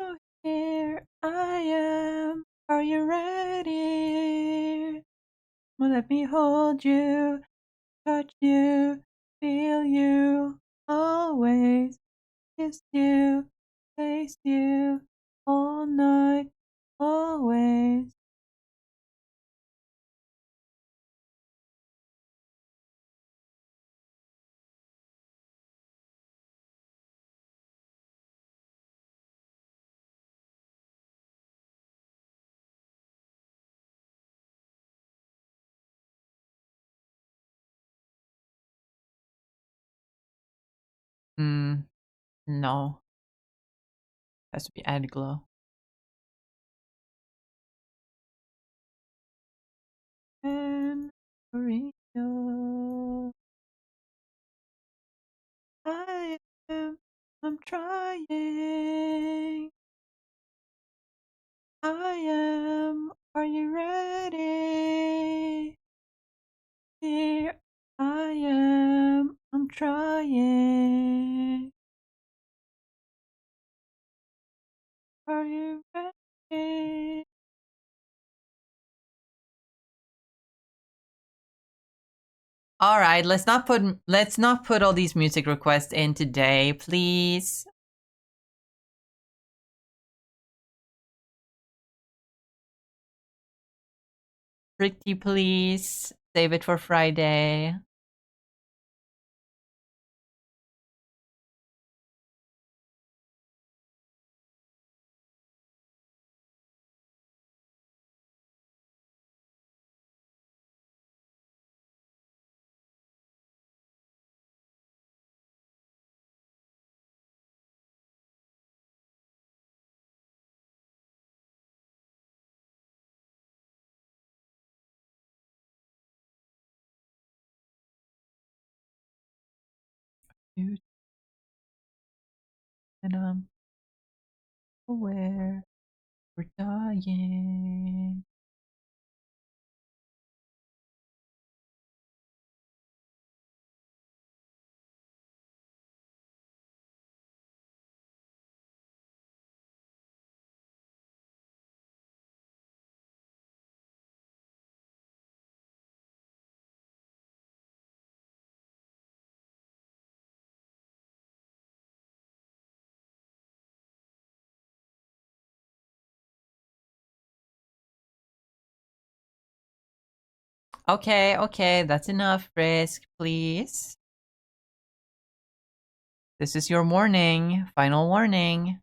Oh, here I am. Are you ready? Well, let me hold you, touch you, feel you, always kiss you, taste you, all night, always. No. Has to be add glow. And Rio, I am, I'm trying. I am, are you ready? Here I am, I'm trying. Are you ready? All right, let's not put all these music requests in today, please. Pretty please. Save it for Friday. And I'm aware we're dying. Okay, okay, that's enough, Frisk, please. This is your warning. Final warning.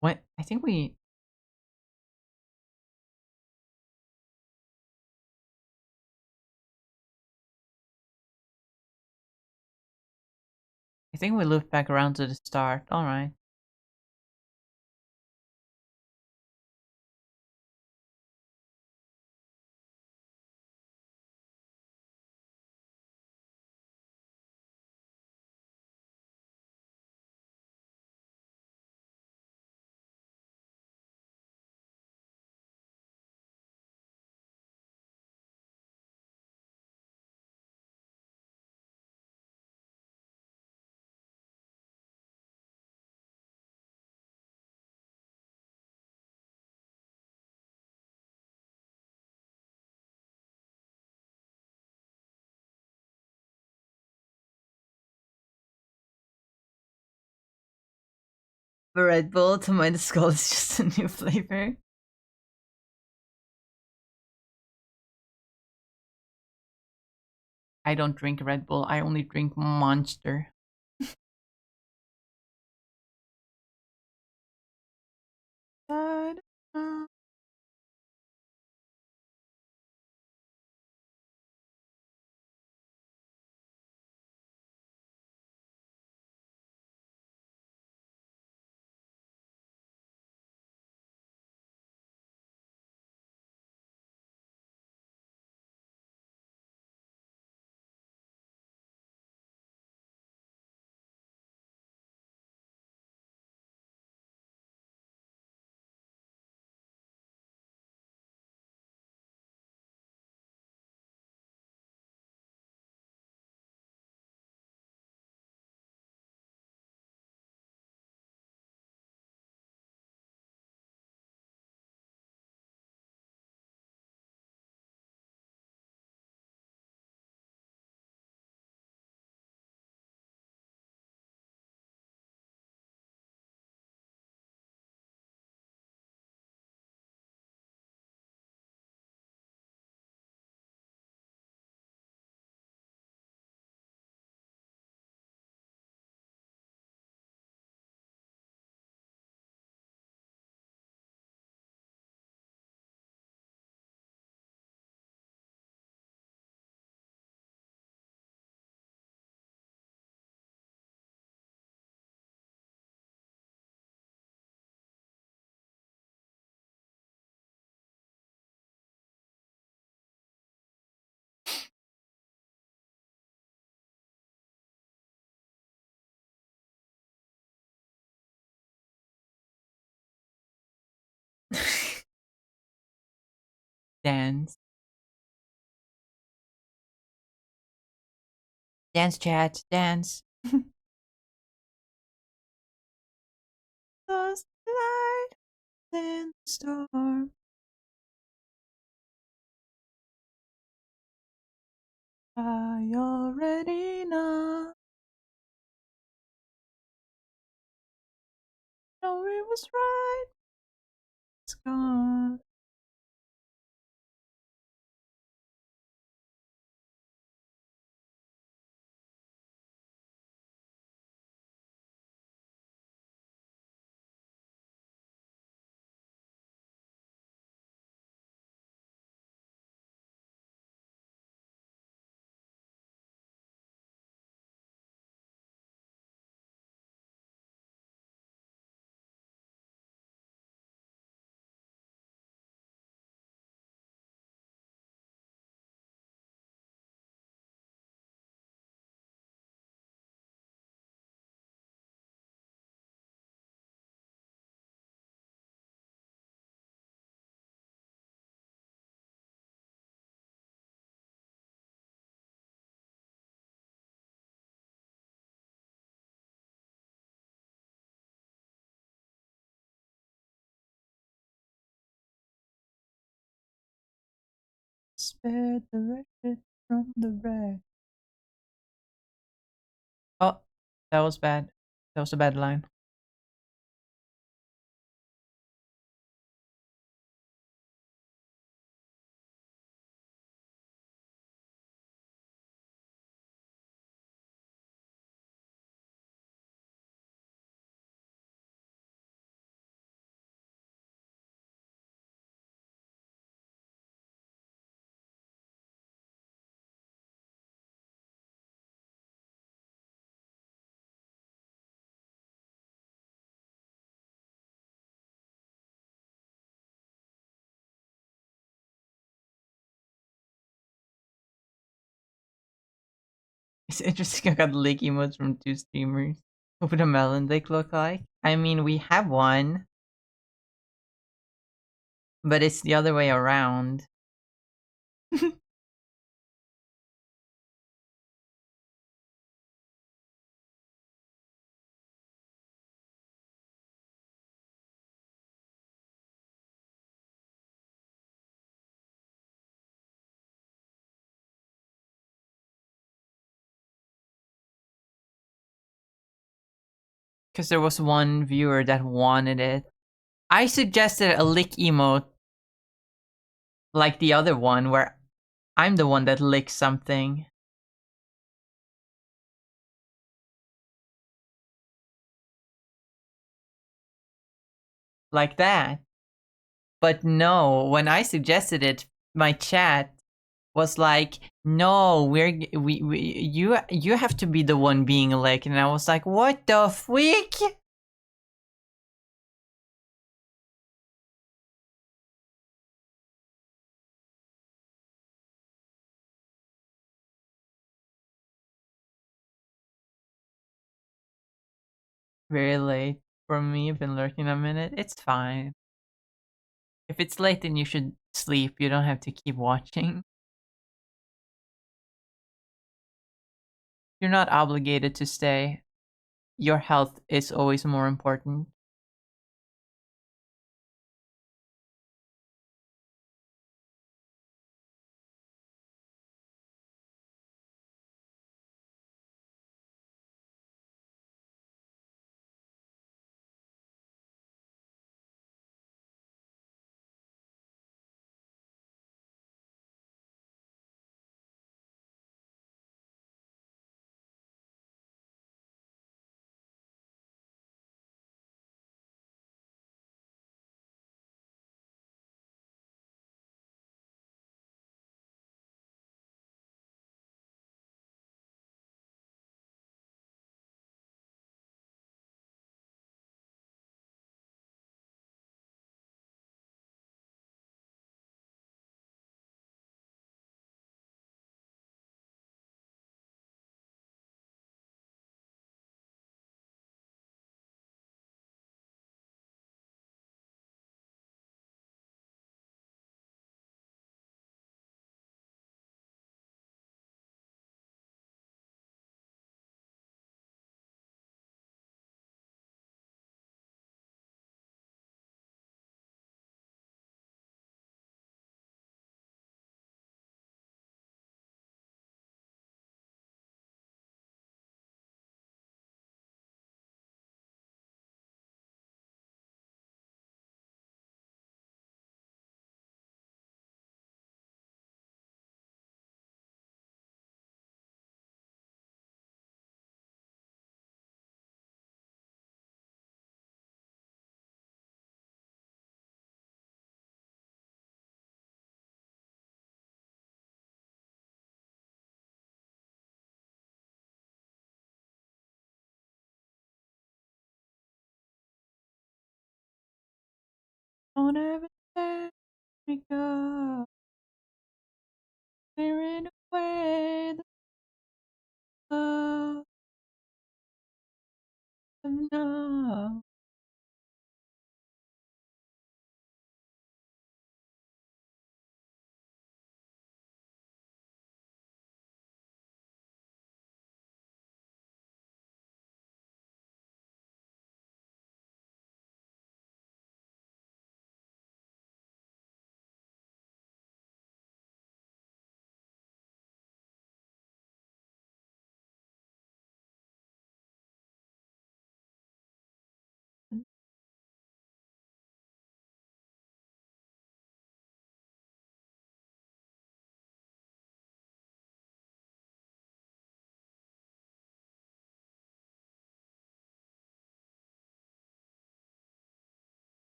What? I think we looped back around to the start. All right. The Red Bull to my skull is just a new flavor. I don't drink Red Bull. I only drink Monster. Dance. Dance, chat. Dance. Lost light in the storm. I already know. No, it was right. It's gone. Spare the wretched from the wreck. Oh, that was bad. That was a bad line. It's interesting I got lake emotes from two streamers. What would a melon lake look like? I mean, we have one, but it's the other way around. Because there was one viewer that wanted it. I suggested a lick emote like the other one, where I'm the one that licks something. Like that. But no, when I suggested it, my chat was like, "No, you have to be the one being licked," and I was like, "What the freak?" Very late for me. I've been lurking a minute. It's fine. If it's late, then you should sleep. You don't have to keep watching. You're not obligated to stay. Your health is always more important. Don't ever let me go. Clearing away the love of now.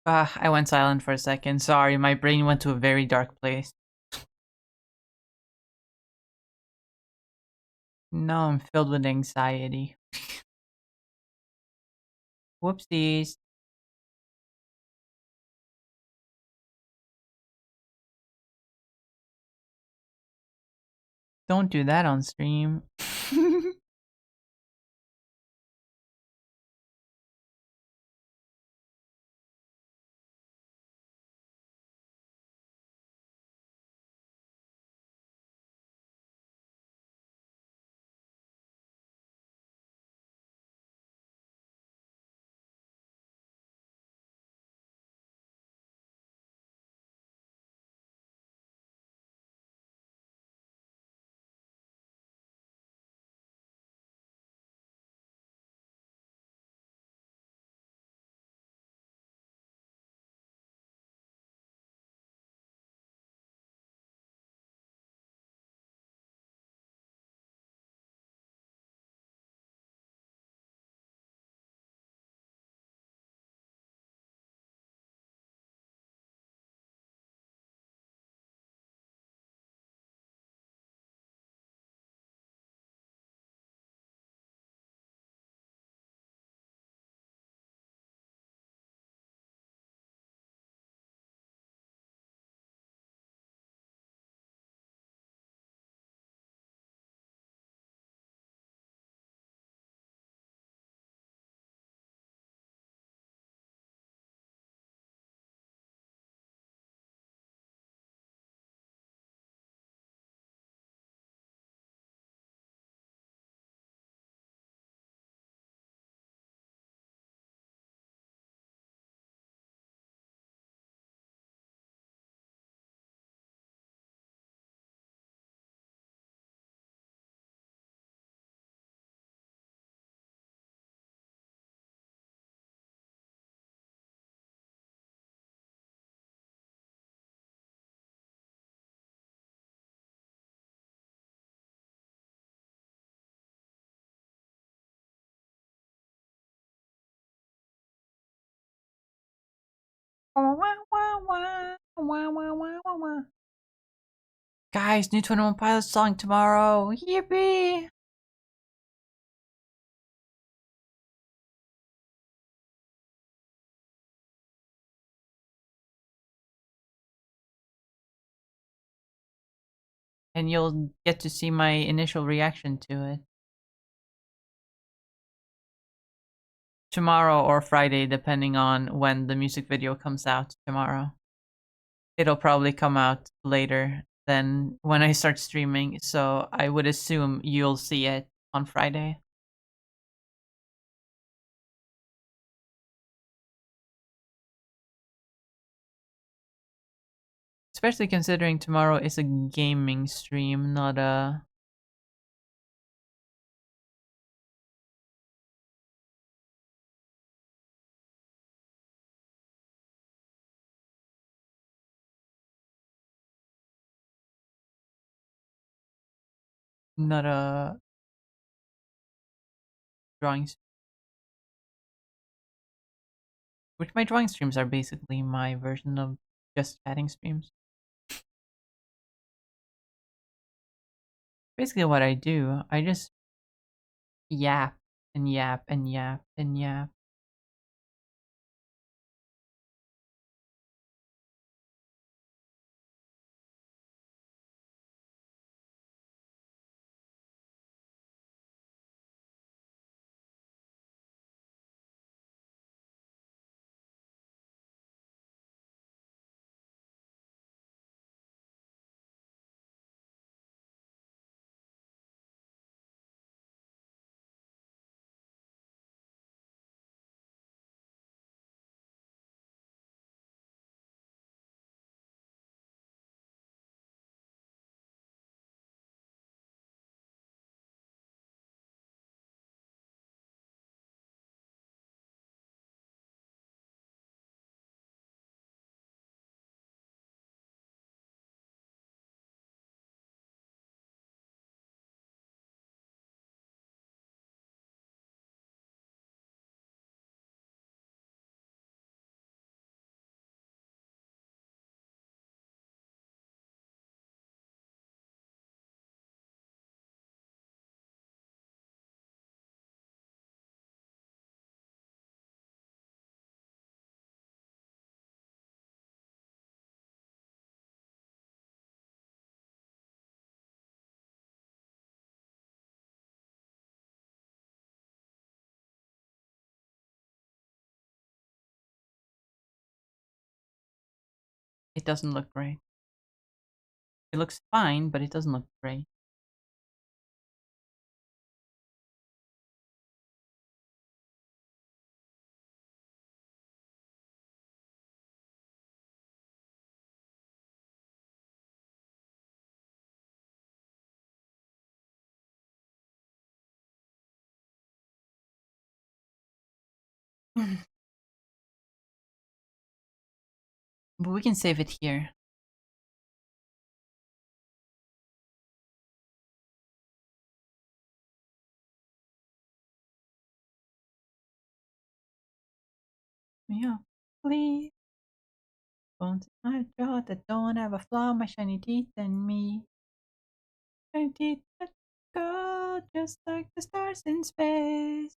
I went silent for a second. Sorry, my brain went to a very dark place. No, I'm filled with anxiety. Whoopsies. Don't do that on stream. Guys, new 21 Pilots song tomorrow. Yippee! And you'll get to see my initial reaction to it. Tomorrow or Friday, depending on when the music video comes out tomorrow. It'll probably come out later than when I start streaming, so I would assume you'll see it on Friday. Especially considering tomorrow is a gaming stream, not a not a drawing which my drawing streams are basically my version of just chatting streams. Basically what I do, I just yap and yap and yap and yap. doesn't look great. It looks fine, but it doesn't look great. But we can save it here. Yeah, please. Bones in my jaw that don't have a flaw, my shiny teeth and me. Shiny teeth that go just like the stars in space.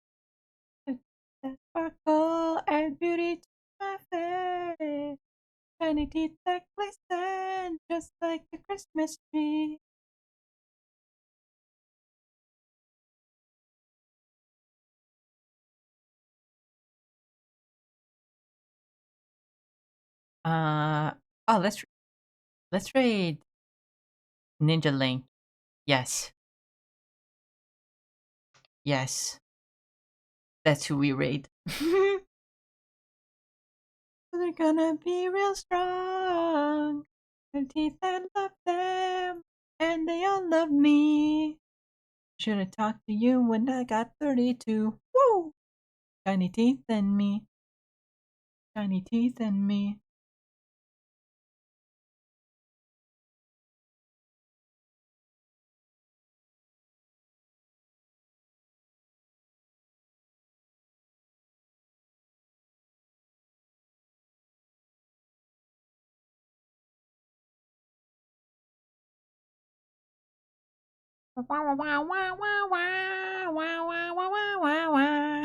That sparkle add beauty to my face. Shiny teeth that glisten just like the Christmas tree. Oh, let's raid Ninja Link. Yes. Yes. That's who we raid. They're gonna be real strong. Their teeth that love them, and they all love me. Should have talked to you when I got 32. Woo! Shiny teeth and me. Shiny teeth and me. Wow, wow, wow, wow, wow, wow, wow, wow, wow, wow.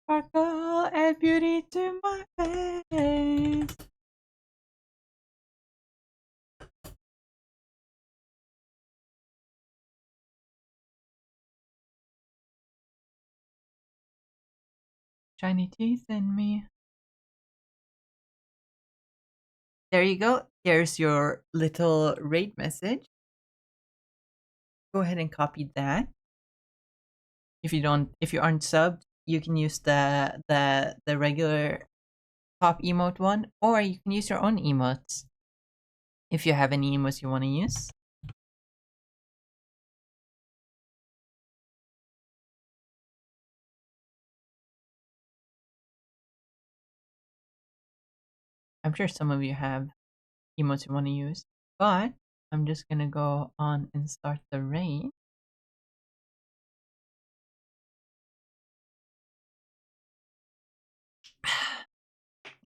Sparkle and beauty to my face. Shiny teeth and me. There you go. There's your little rate message. Go ahead and copy that. If you aren't subbed, you can use the regular top emote one, or you can use your own emotes if you have any emotes you want to use. I'm sure some of you have emotes you want to use, but I'm just gonna go on and start the raid.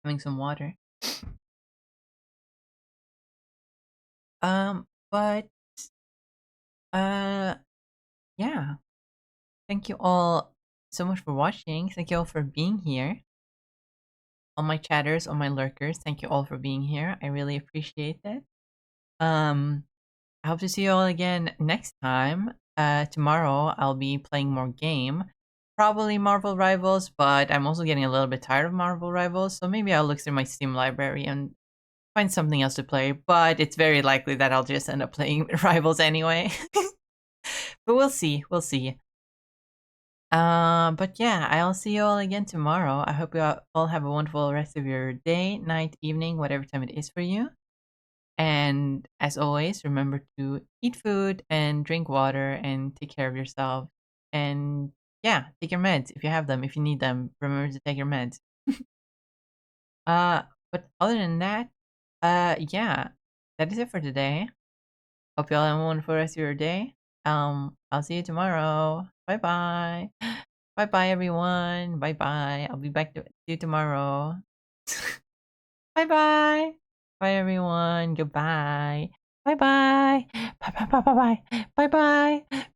Having some water. But yeah. Thank you all so much for watching. Thank you all for being here. All my chatters, all my lurkers, thank you all for being here. I really appreciate it. I hope to see you all again next time. Tomorrow I'll be playing more game. Probably Marvel Rivals, but I'm also getting a little bit tired of Marvel Rivals, so maybe I'll look through my Steam library and find something else to play. But it's very likely that I'll just end up playing Rivals anyway. But we'll see. We'll see. But yeah, I'll see you all again tomorrow. I hope you all have a wonderful rest of your day, night, evening, whatever time it is for you. And as always, remember to eat food and drink water and take care of yourself. And yeah, take your meds if you have them. If you need them, remember to take your meds. But other than that, yeah, that is it for today. Hope you all have a wonderful rest of your day. I'll see you tomorrow. Bye bye. Bye bye, everyone. Bye bye. I'll be back to see you tomorrow. Bye bye. Bye, everyone. Goodbye. Bye bye. Bye bye bye bye bye. Bye bye. Bye.